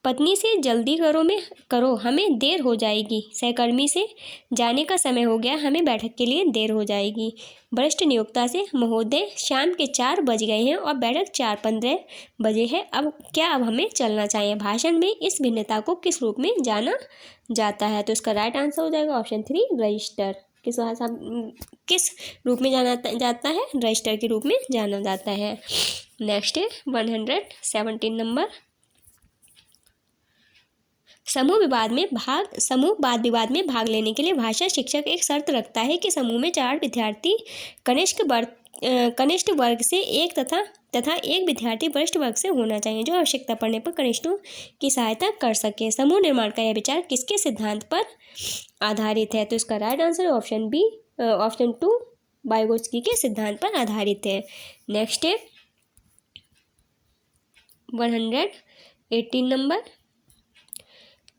Speaker 1: पत्नी से जल्दी करो हमें देर हो जाएगी। सहकर्मी से जाने का समय हो गया, हमें बैठक के लिए देर हो जाएगी। वरिष्ठ नियोक्ता से महोदय शाम के 4 बज गए हैं और बैठक 4:15 बजे है, अब हमें चलना चाहिए। भाषण में इस भिन्नता को किस रूप में जाना जाता है? तो इसका राइट आंसर हो जाएगा ऑप्शन 3, रजिस्टर। किस रूप में जाना जाता है? रजिस्टर के रूप में जाना जाता है। नेक्स्ट है 117 नंबर। समूह वाद विवाद में भाग लेने के लिए भाषा शिक्षक एक शर्त रखता है कि समूह में 4 विद्यार्थी कनिष्ठ वर्ग से एक तथा एक विद्यार्थी वरिष्ठ वर्ग से होना चाहिए, जो आवश्यकता पड़ने पर कनिष्ठों की सहायता कर सके। समूह निर्माण का यह विचार किसके सिद्धांत पर आधारित है? तो इसका राइट आंसर है ऑप्शन बी, ऑप्शन 2, वाइगोत्स्की के सिद्धांत पर आधारित है। नेक्स्ट है 118 नंबर।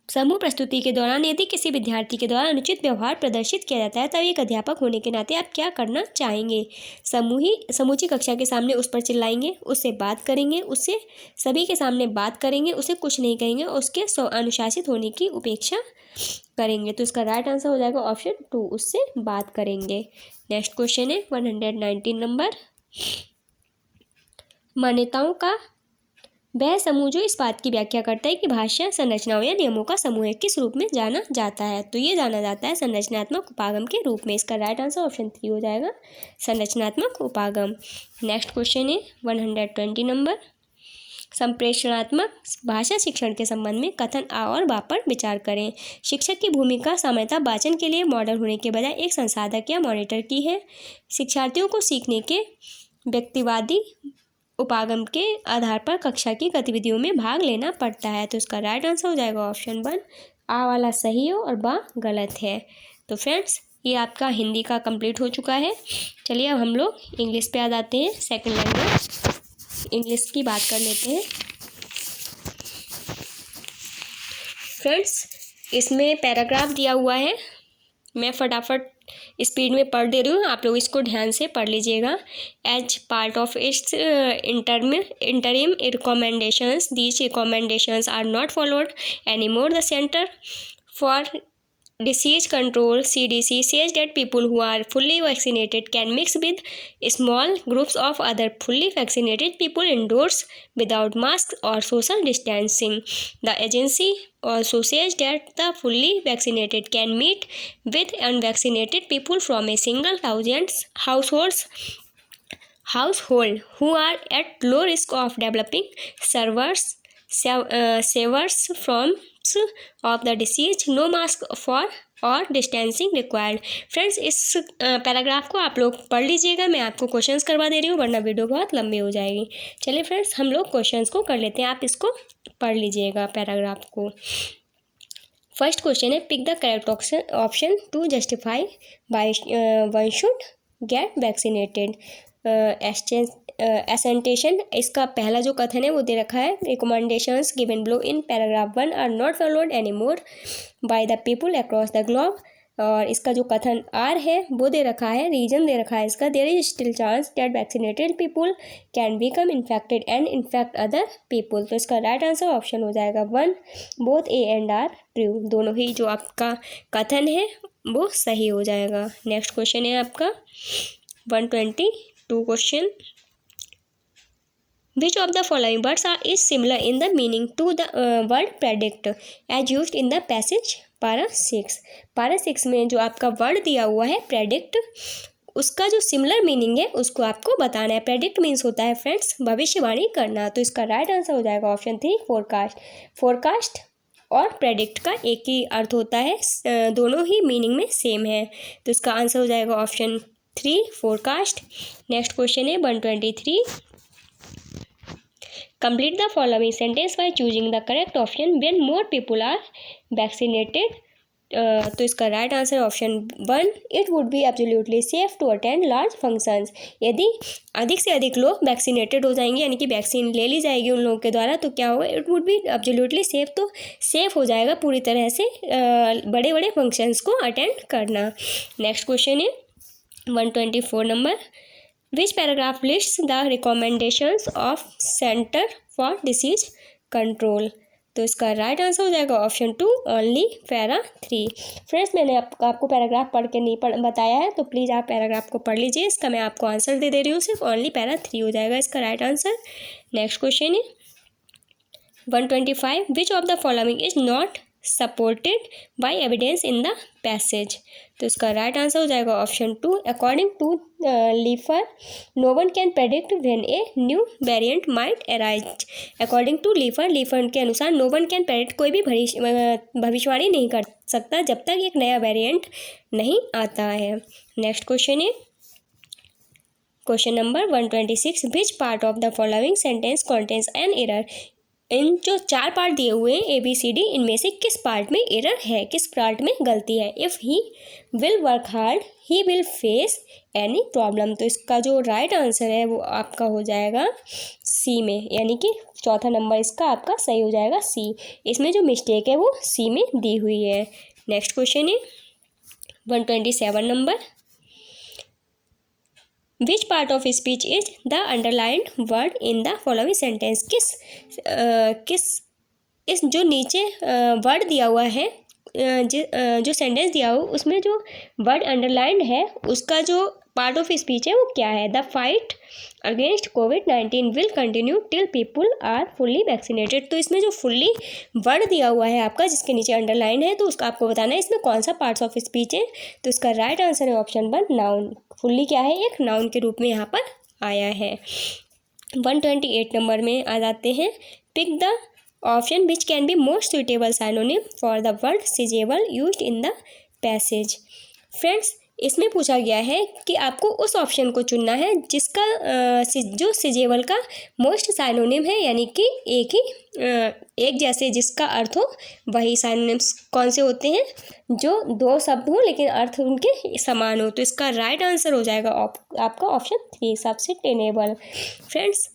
Speaker 1: समूह प्रस्तुति के दौरान यदि किसी विद्यार्थी के द्वारा अनुचित व्यवहार प्रदर्शित किया जाता है, तब एक अध्यापक होने के नाते आप क्या करना चाहेंगे? समूची कक्षा के सामने उस पर चिल्लाएंगे, उससे बात करेंगे, उससे सभी के सामने बात करेंगे, उसे कुछ नहीं कहेंगे, उसके अनुशासित होने की उपेक्षा करेंगे? तो इसका राइट आंसर हो जाएगा ऑप्शन 2, उससे बात करेंगे। नेक्स्ट क्वेश्चन है 119 नंबर। मान्यताओं का वह समूह जो इस बात की व्याख्या करता है कि भाषा संरचनाओं या नियमों का समूह है, किस रूप में जाना जाता है? तो ये जाना जाता है संरचनात्मक उपागम के रूप में। इसका राइट आंसर ऑप्शन 3 हो जाएगा, संरचनात्मक उपागम। नेक्स्ट क्वेश्चन है 120 नंबर। संप्रेषणात्मक भाषा शिक्षण के संबंध में कथन आ और बा पर विचार करें। शिक्षक की भूमिका सामान्यतः वाचन के लिए मॉडल होने के बजाय एक संसाधक या मॉनिटर की है। शिक्षार्थियों को सीखने के व्यक्तिवादी उपागम के आधार पर कक्षा की गतिविधियों में भाग लेना पड़ता है। तो इसका राइट आंसर हो जाएगा ऑप्शन 1, आ वाला सही है और बा गलत है। तो फ्रेंड्स, ये आपका हिंदी का कंप्लीट हो चुका है। चलिए अब हम लोग इंग्लिश पे आ जाते हैं। सेकंड लैंग्वेज इंग्लिश की बात कर लेते हैं। फ्रेंड्स, इसमें पैराग्राफ दिया हुआ है, मैं फटाफट स्पीड में पढ़ दे रही हूँ, आप लोग इसको ध्यान से पढ़ लीजिएगा। As part of its interim recommendations, these recommendations are not followed any more. The centre for Disease Control (CDC) says that people who are fully vaccinated can mix with small groups of other fully vaccinated people indoors without masks or social distancing. The agency also says that the fully vaccinated can meet with unvaccinated people from a single household who are at low risk of developing severe forms of the disease. No mask for और डिस्टेंसिंग रिक्वायर्ड। फ्रेंड्स, इस पैराग्राफ को आप लोग पढ़ लीजिएगा। मैं आपको क्वेश्चंस करवा दे रही हूँ, वरना वीडियो बहुत लंबी हो जाएगी। चलिए फ्रेंड्स, हम लोग क्वेश्चंस को कर लेते हैं। आप इसको पढ़ लीजिएगा पैराग्राफ को। फर्स्ट क्वेश्चन है, pick the correct option to justify why one should get vaccinated. Assertion, इसका पहला जो कथन है वो दे रखा है, recommendations given below in paragraph 1 are not followed any more by the people across the globe. और इसका जो कथन आर है वो दे रखा है, रीजन दे रखा है इसका, there is still chance that vaccinated people can become infected and infect other people. तो इसका राइट आंसर ऑप्शन हो जाएगा 1, both A and R true. दोनों ही जो आपका कथन है वो सही हो जाएगा। नेक्स्ट क्वेश्चन है आपका 122 question, Which of the following words is similar in the meaning to the word predict as used in the passage para 6? para 6 में जो आपका वर्ड दिया हुआ है predict, उसका जो सिमिलर मीनिंग है उसको आपको बताना है। प्रेडिक्ट मीन्स होता है फ्रेंड्स भविष्यवाणी करना। तो इसका राइट आंसर हो जाएगा ऑप्शन 3, फोरकास्ट। फोरकास्ट और प्रेडिक्ट का एक ही अर्थ होता है, दोनों ही मीनिंग में सेम है। तो इसका आंसर हो जाएगा ऑप्शन 3, फोरकास्ट। नेक्स्ट क्वेश्चन है 123, Complete the following sentence by choosing the correct option when more people are vaccinated. तो इसका right answer option 1, it would be absolutely safe to attend large functions. यदि अधिक से अधिक लोग वैक्सीनेटेड हो जाएंगे, यानी कि वैक्सीन ले ली जाएगी उन लोगों के द्वारा, तो क्या होगा, it would be absolutely safe. तो सेफ हो जाएगा पूरी तरह से बड़े बड़े फंक्शंस को अटेंड करना। नेक्स्ट क्वेश्चन है 124 number, Which paragraph lists the recommendations of Center for Disease Control? तो इसका राइट आंसर हो जाएगा ऑप्शन 2, ओनली पैरा 3। फ्रेंड्स, मैंने आपको पैराग्राफ पढ़ के नहीं बताया है, तो प्लीज़ आप पैराग्राफ को पढ़ लीजिए। इसका मैं आपको आंसर दे रही हूँ, सिर्फ ओनली पैरा 3 हो जाएगा इसका राइट आंसर। नेक्स्ट क्वेश्चन है 125, Which of the following is not supported by evidence in the passage? तो इसका राइट आंसर हो जाएगा option 2, according to Leifer no one can predict when a new variant might arise. According to Leifer के अनुसार नो वन कैन प्रेडिक्ट, कोई भी भविष्यवाणी नहीं कर सकता जब तक एक नया वेरिएंट नहीं आता है। नेक्स्ट क्वेश्चन है question number 126, which part of the following sentence contains an error? इन जो 4 पार्ट दिए हुए हैं ABCD, इनमें से किस पार्ट में एरर है, किस पार्ट में गलती है? If he will work hard he will face any problem. तो इसका जो राइट आंसर है वो आपका हो जाएगा C में, यानी कि चौथा नंबर इसका आपका सही हो जाएगा C। इसमें जो मिस्टेक है वो C में दी हुई है। नेक्स्ट क्वेश्चन है 127 number, which part of speech is the underlined word in the following sentence? इस जो नीचे वर्ड दिया हुआ है, जो सेंटेंस दिया हुआ उसमें जो वर्ड अंडरलाइंड है उसका जो पार्ट ऑफ स्पीच है वो क्या है? द फाइट अगेंस्ट कोविड-19 will continue till people are fully vaccinated. तो इसमें जो फुल्ली वर्ड दिया हुआ है आपका, जिसके नीचे अंडरलाइन है, तो उसका आपको बताना है इसमें कौन सा पार्ट्स ऑफ स्पीच है। तो इसका राइट आंसर है ऑप्शन 1, नाउन। फुल्ली क्या है, एक नाउन के रूप में यहाँ पर आया है। 128 नंबर में आ जाते हैं, pick the option which can be most suitable synonym for the word sizeable used in the passage. Friends, इसमें पूछा गया है कि आपको उस ऑप्शन को चुनना है जिसका जो सिजेबल का मोस्ट साइनोनिम है, यानी कि एक जैसे जिसका अर्थ हो वही साइनोनिम्स कौन से होते हैं, जो 2 शब्द हो लेकिन अर्थ उनके समान हो। तो इसका राइट आंसर हो जाएगा आपका ऑप्शन 3, सब्स्टिटेनेबल। फ्रेंड्स,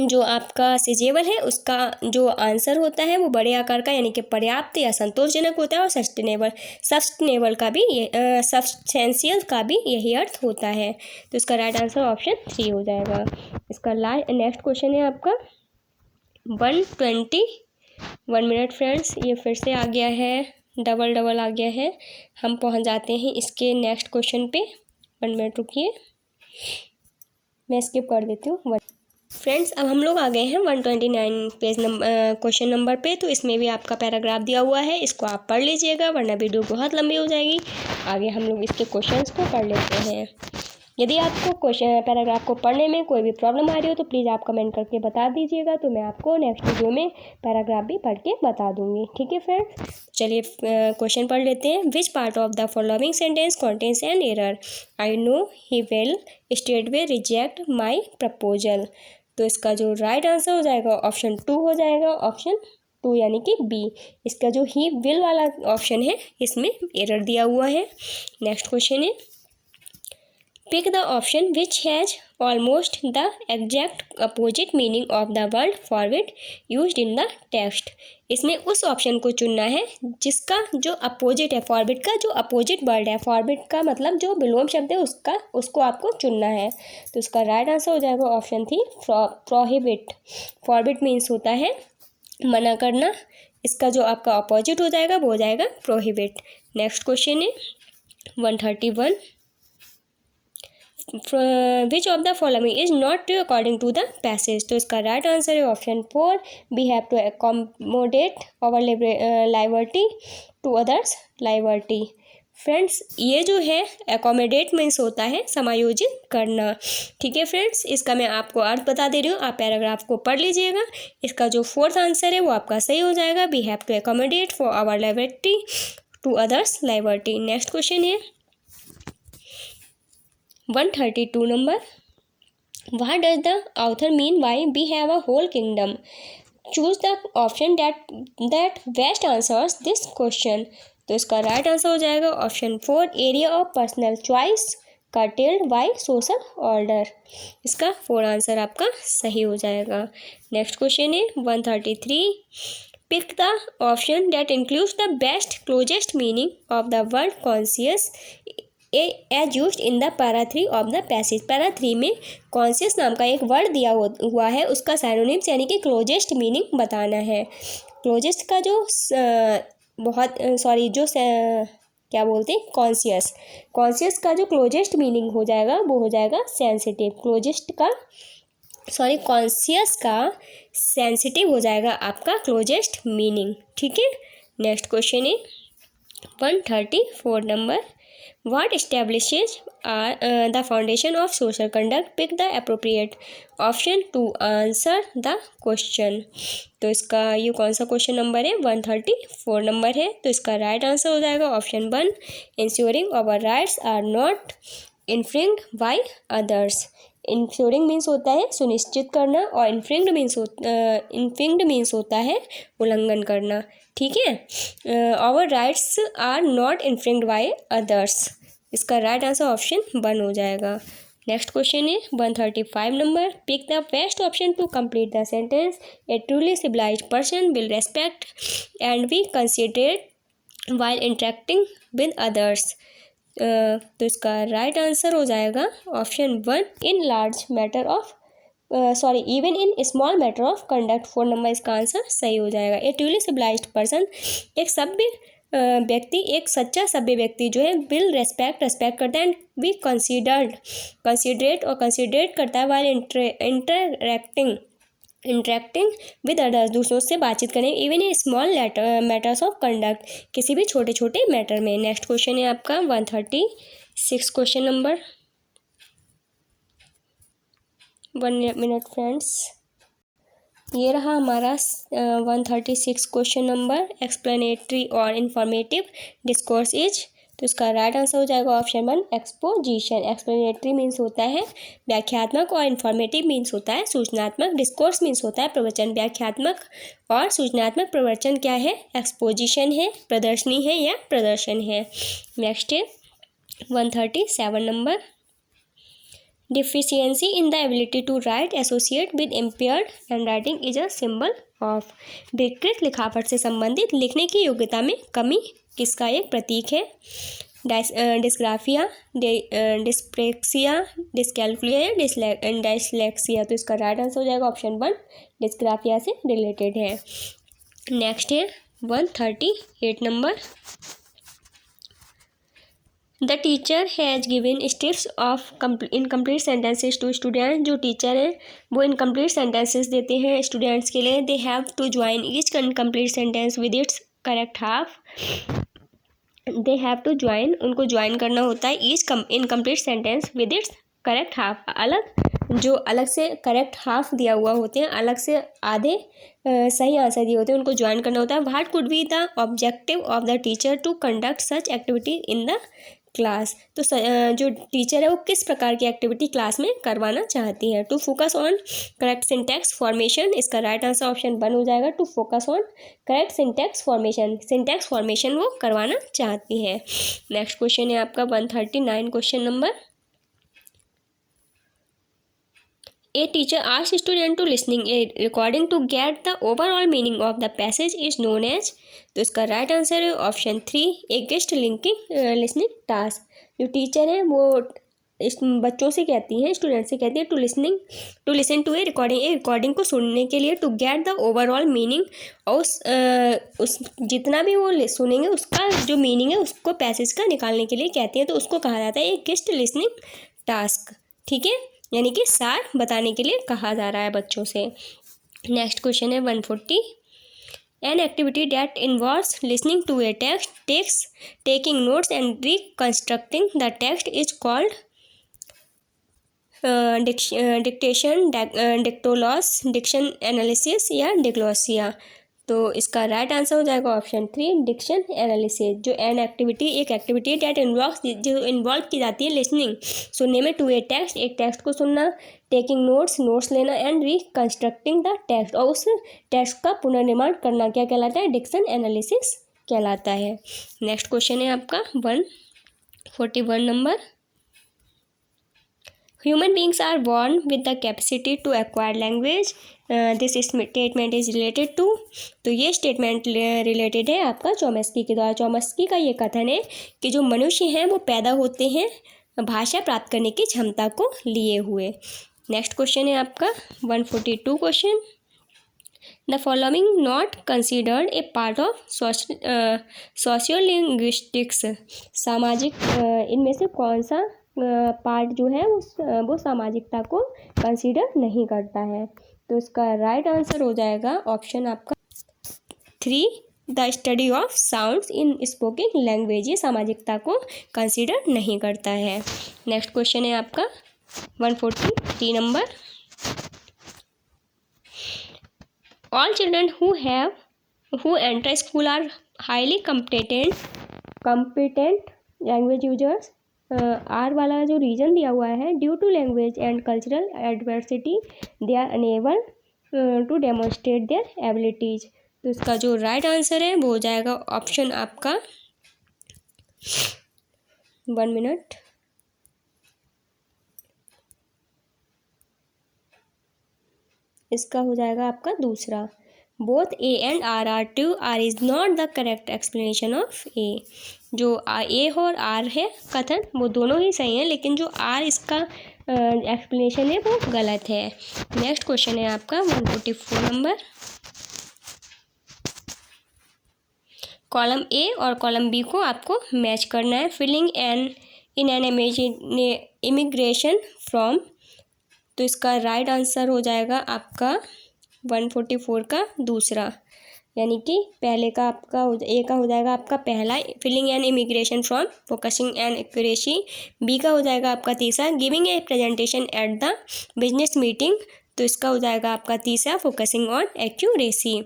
Speaker 1: जो आपका सिजेबल है उसका जो आंसर होता है वो बड़े आकार का, यानी कि पर्याप्त या संतोषजनक होता है, और सस्टेनेबल का भी सब्सटेंशियल का भी यही अर्थ होता है। तो इसका राइट आंसर ऑप्शन 3 हो जाएगा। इसका नेक्स्ट क्वेश्चन है आपका 121 मिनट। फ्रेंड्स, ये फिर से आ गया है डबल डबल आ गया है। हम पहुंच जाते हैं इसके नेक्स्ट क्वेश्चन पे। 1 मिनट रुकिए, मैं स्किप कर देती हूँ। फ्रेंड्स, अब हम लोग आ गए हैं 129 पेज नंबर क्वेश्चन नंबर पे। तो इसमें भी आपका पैराग्राफ दिया हुआ है, इसको आप पढ़ लीजिएगा वरना वीडियो बहुत लंबी हो जाएगी। आगे हम लोग इसके क्वेश्चंस को पढ़ लेते हैं। यदि आपको क्वेश्चन पैराग्राफ को पढ़ने में कोई भी प्रॉब्लम आ रही हो तो प्लीज़ आप कमेंट करके बता दीजिएगा, तो मैं आपको नेक्स्ट वीडियो में पैराग्राफ भी पढ़ के बता दूंगी। ठीक है फ्रेंड्स, चलिए क्वेश्चन पढ़ लेते हैं। Which part of the following sentence contains an error? I know he will straightaway reject my proposal. तो इसका जो राइट आंसर हो जाएगा ऑप्शन 2 हो जाएगा, ऑप्शन 2 यानी कि बी। इसका जो ही विल वाला ऑप्शन है इसमें एरर दिया हुआ है। नेक्स्ट क्वेश्चन है, pick the option which has almost the exact opposite meaning of the word forward used in the text. इसमें उस ऑप्शन को चुनना है जिसका जो अपोजिट है, फॉरवर्ड का जो अपोजिट वर्ड है, फॉरवर्ड का मतलब जो विलोम शब्द है उसको आपको चुनना है। तो इसका राइट आंसर हो जाएगा ऑप्शन 3 प्रोहिबिट। फॉरवर्ड मीन्स होता है मना करना, इसका जो आपका अपोजिट हो जाएगा वो हो जाएगा प्रोहिबिट। नेक्स्ट क्वेश्चन है 131, which of the following is not true according to the passage. तो इसका राइट आंसर है option 4 we have to accommodate our liberty to others liberty. Friends, ये जो है अकोमोडेट मीन्स होता है समायोजित करना। ठीक है फ्रेंड्स, इसका मैं आपको अर्थ बता दे रही हूँ, आप पैराग्राफ को पढ़ लीजिएगा। इसका जो 4th आंसर है वो आपका सही हो जाएगा, we have to accommodate for our liberty to others liberty. Next question है 132 number, what does the author mean by we have a whole kingdom? Choose the option that best answers this question. तो इसका राइट आंसर हो जाएगा option 4 area of personal choice curtailed by social order. इसका 4 आंसर आपका सही हो जाएगा। नेक्स्ट क्वेश्चन है 133, pick the option that includes the best closest meaning of the word conscious as used in the para 3 of the passage. Para 3 में कॉन्शियस नाम का एक वर्ड दिया हुआ है, उसका साइनोनिम्स यानी कि क्लोजेस्ट मीनिंग बताना है। क्लोजेस्ट का जो क्या बोलते हैं कॉन्शियस का जो क्लोजेस्ट मीनिंग हो जाएगा वो हो जाएगा सेंसिटिव। कॉन्शियस का सेंसिटिव हो जाएगा आपका क्लोजेस्ट मीनिंग। ठीक है, नेक्स्ट क्वेश्चन है 134 number, what establishes the foundation of social conduct? Pick the appropriate option to answer the question। तो इसका ये कौन सा क्वेश्चन नंबर है? 134 नंबर है। तो इसका राइट आंसर हो जाएगा option 1 ensuring our rights are not infringed by others। Ensuring means होता है सुनिश्चित करना और इन्फ्रिंग्ड मीन्स होता है उल्लंघन करना। ठीक है, our rights are not infringed by others. इसका राइट आंसर ऑप्शन 1 हो जाएगा। नेक्स्ट क्वेश्चन है 135 number, pick the best option to complete the sentence a truly civilised person will respect and be considerate while interacting with others. तो इसका राइट आंसर हो जाएगा option 1 in large matter of even in small matter of conduct. 4 number इसका आंसर सही हो जाएगा। ए ट्रूली सिविलाइज्ड पर्सन एक सभ्य व्यक्ति, एक सच्चा सभ्य व्यक्ति जो है विल रेस्पेक्ट करता है एंड बी कंसिडरेट करता है वाइल इंटरेक्टिंग विद अदर्स, दूसरों से बातचीत करें even in small matters of conduct, किसी भी छोटे छोटे मैटर में। नेक्स्ट क्वेश्चन है आपका 136 क्वेश्चन नंबर। 1 मिनट फ्रेंड्स, ये रहा हमारा 136 क्वेश्चन नंबर, एक्सप्लेनेटरी और इंफॉर्मेटिव डिस्कोर्स इज। तो इसका राइट आंसर हो जाएगा ऑप्शन 1 एक्सपोजिशन। एक्सप्लेनेटरी मीन्स होता है व्याख्यात्मक और इंफॉर्मेटिव मीन्स होता है सूचनात्मक। डिस्कोर्स मीन्स होता है प्रवचन। व्याख्यात्मक और सूचनात्मक प्रवचन क्या है? एक्सपोजिशन है, प्रदर्शनी है या प्रदर्शन है। नेक्स्ट है 137 number, deficiency in the ability to write associate with impaired hand writing is a symbol of. विकृत लिखावट से संबंधित लिखने की योग्यता में कमी किसका एक प्रतीक है? डिस्ग्राफिया, डिस्प्रेक्सिया, डिस्कैल्कुलिया या डिसलेक्सिया। तो इसका राइट आंसर हो जाएगा ऑप्शन 1 डिस्ग्राफिया से रिलेटेड है। नेक्स्ट है 138 number, the teacher has given steps of incomplete sentences to student. जो टीचर हैं वो इनकम्प्लीट सेंटेंसेस देते हैं स्टूडेंट्स के लिए। They have to join each incomplete sentence with its correct half. They have to join, उनको ज्वाइन करना होता है each incomplete sentence with its correct half. जो अलग से करेक्ट हाफ दिया हुआ होते हैं, अलग से आधे सही आंसर दिए होते हैं, उनको ज्वाइन करना होता है। What could be the objective of the teacher to conduct such activity in the class. तो जो टीचर है वो किस प्रकार की एक्टिविटी क्लास में करवाना चाहती है। To focus on correct syntax formation, इसका राइट आंसर ऑप्शन 1 हो जाएगा। To focus on correct syntax formation वो करवाना चाहती है। नेक्स्ट क्वेश्चन है आपका 139 question number. A teacher asks student to listening a recording to get the overall meaning of the passage is known as। तो इसका राइट आंसर है ऑप्शन 3, ए गेस्ट लिसनिंग टास्क। जो टीचर है वो इस बच्चों से कहती हैं, स्टूडेंट से कहती है to listen to a recording को सुनने के लिए, to get the overall meaning, और उस जितना भी वो सुनेंगे उसका जो मीनिंग है उसको पैसेज का निकालने के लिए कहती हैं। तो उसको कहा जाता है ए गेस्ट लिसनिंग टास्क। ठीक है, यानी कि सार बताने के लिए कहा जा रहा है बच्चों से। नेक्स्ट क्वेश्चन है 140। An activity that involves listening to a text, taking notes and reconstructing the text is called dictation, dictogloss, diction analysis या डिग्लोसिया। तो इसका राइट आंसर हो जाएगा ऑप्शन 3, डिक्शन एनालिसिस। जो एन एक्टिविटी, एक एक्टिविटी डेट जो इन्वॉल्व की जाती है लिसनिंग, सुनने में, टू ए टेक्स्ट, एक टेक्स्ट को सुनना, टेकिंग नोट्स लेना, एंड रिकंस्ट्रक्टिंग द टेक्स्ट, और उस टेक्स्ट का पुनर्निर्माण करना क्या कहलाता है, डिक्शन एनालिसिस कहलाता है। नेक्स्ट क्वेश्चन है आपका 141 number. Human beings are born with the capacity to acquire language. This statement is related to। तो ये स्टेटमेंट रिलेटेड है आपका चॉम्स्की के द्वारा। चॉम्स्की का ये कथन है कि जो मनुष्य हैं वो पैदा होते हैं भाषा प्राप्त करने की क्षमता को लिए हुए। नेक्स्ट क्वेश्चन है आपका 142 question. The following not considered a part of sociolinguistics. सामाजिक, इनमें से कौन सा पार्ट जो है वो सामाजिकता को कंसीडर नहीं करता है। तो इसका राइट आंसर हो जाएगा ऑप्शन आपका 3, the study of sounds in spoken language. ये सामाजिकता को कंसीडर नहीं करता है। नेक्स्ट क्वेश्चन है आपका 143 number. All children who enter school are highly competent language users. R वाला जो रीजन दिया हुआ है, due to language and cultural adversity they are unable to demonstrate their abilities. तो इसका जो राइट आंसर है वो हो जाएगा ऑप्शन आपका 1 मिनट। इसका हो जाएगा आपका दूसरा। Both A and R true R is not the correct explanation of A. जो ए और आर है कथन वो दोनों ही सही हैं, लेकिन जो आर इसका एक्सप्लेनेशन है वो गलत है। नेक्स्ट क्वेश्चन है आपका 144 नंबर। कॉलम ए और कॉलम बी को आपको मैच करना है। Filling in an immigration from. तो इसका राइट आंसर हो जाएगा आपका 144 का दूसरा, यानी कि पहले का आपका ए का हो जाएगा आपका पहला, filling an immigration from, focusing an accuracy. B का हो जाएगा आपका तीसरा, giving a presentation at the business meeting. तो इसका हो जाएगा आपका तीसरा, फोकसिंग ऑन एक्यूरेसी।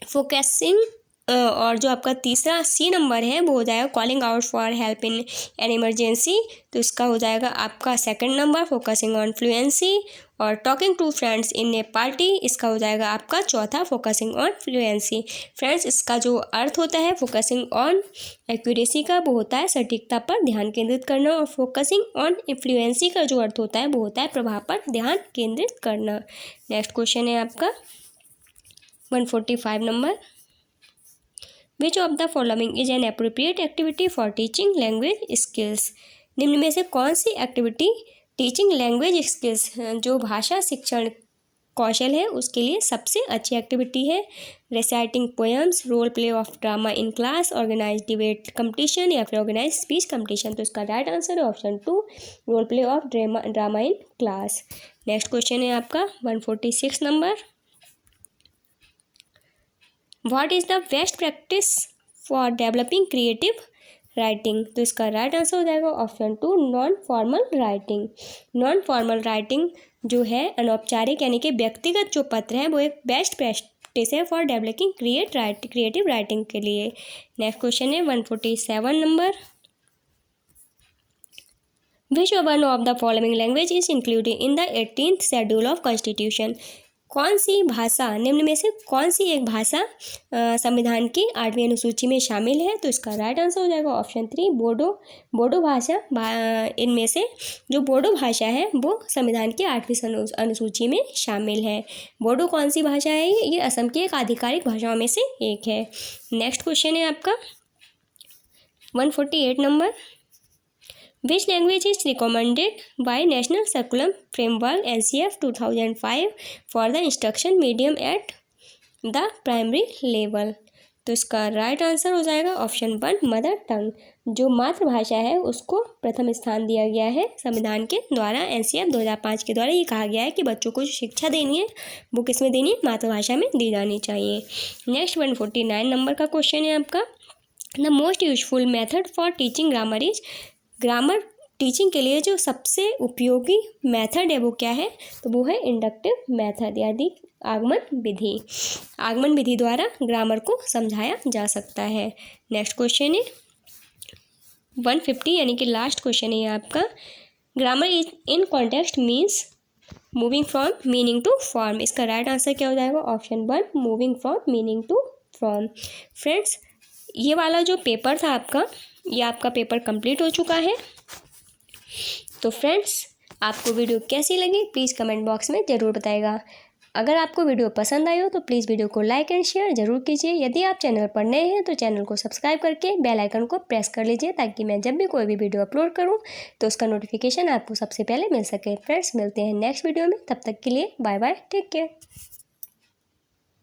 Speaker 1: फोकसिंग और जो आपका तीसरा सी नंबर है वो हो जाएगा calling out for help in an emergency. तो इसका हो जाएगा आपका second number, focusing on fluency. और talking to friends in a party, इसका हो जाएगा आपका चौथा, फोकसिंग ऑन फ्लुएंसी। फ्रेंड्स, इसका जो अर्थ होता है फोकसिंग ऑन एक्यूरेसी का वो होता है सटीकता पर ध्यान केंद्रित करना, और फोकसिंग ऑन फ्लुएंसी का जो अर्थ होता है वो होता है प्रभाव पर ध्यान केंद्रित करना। नेक्स्ट क्वेश्चन है आपका 145 number. Which of the following is an appropriate activity for teaching language skills. निम्न में से कौन सी एक्टिविटी टीचिंग लैंग्वेज स्किल्स, जो भाषा शिक्षण कौशल है उसके लिए सबसे अच्छी एक्टिविटी है reciting poems, role play of drama in class, organise debate competition या फिर ऑर्गेनाइज स्पीच कंपटीशन। तो इसका राइट आंसर है option 2 role play of drama in class. Next question है आपका 146 नंबर, what is the best practice for developing creative writing. तो इसका राइट आंसर हो जाएगा option 2 non formal writing. Non formal writing जो है अनौपचारिक यानी कि व्यक्तिगत जो पत्र है वो एक बेस्ट प्रैक्टिस है फॉर डेवलपिंग क्रिएटिव राइटिंग के लिए। नेक्स्ट क्वेश्चन है 147 number, which one of the following language is included in the 18th schedule of constitution. कौन सी भाषा निम्न में से कौन सी एक भाषा संविधान की 8वीं अनुसूची में शामिल है। तो इसका राइट आंसर हो जाएगा ऑप्शन 3 बोडो भाषा। इनमें से जो बोडो भाषा है वो संविधान की 8वीं अनुसूची में शामिल है। बोडो कौन सी भाषा है, ये असम की एक आधिकारिक भाषाओं में से एक है। नेक्स्ट क्वेश्चन है आपका 148 number, Which language is recommended by National Curriculum Framework NCF 2005 for the instruction medium at the primary level। तो इसका राइट आंसर हो जाएगा ऑप्शन 1 मदर टंग। जो मातृभाषा है उसको प्रथम स्थान दिया गया है संविधान के द्वारा। NCF 2005 के द्वारा ये कहा गया है कि बच्चों को जो शिक्षा देनी है वो किस में देनी है, मातृभाषा में दी जानी चाहिए। नेक्स्ट 149 नंबर का क्वेश्चन है आपका, the most useful method for teaching grammar is. Grammar teaching के लिए जो सबसे उपयोगी मेथड है वो क्या है, तो वो है इंडक्टिव मेथड यानी आगमन विधि। आगमन विधि द्वारा ग्रामर को समझाया जा सकता है। नेक्स्ट क्वेश्चन है 150 यानी कि लास्ट क्वेश्चन है आपका, grammar is in context means moving from meaning to form. इसका राइट आंसर क्या हो जाएगा option 1 moving from meaning to form. Friends ये वाला जो पेपर था आपका, ये आपका पेपर कंप्लीट हो चुका है। तो फ्रेंड्स आपको वीडियो कैसी लगी प्लीज़ कमेंट बॉक्स में ज़रूर बताइएगा। अगर आपको वीडियो पसंद आई हो तो प्लीज़ वीडियो को लाइक एंड शेयर ज़रूर कीजिए। यदि आप चैनल पर नए हैं तो चैनल को सब्सक्राइब करके बेल आइकन को प्रेस कर लीजिए ताकि मैं जब भी कोई भी वीडियो अपलोड करूं तो उसका नोटिफिकेशन आपको सबसे पहले मिल सके। फ्रेंड्स मिलते हैं नेक्स्ट वीडियो में, तब तक के लिए बाय बाय, टेक केयर।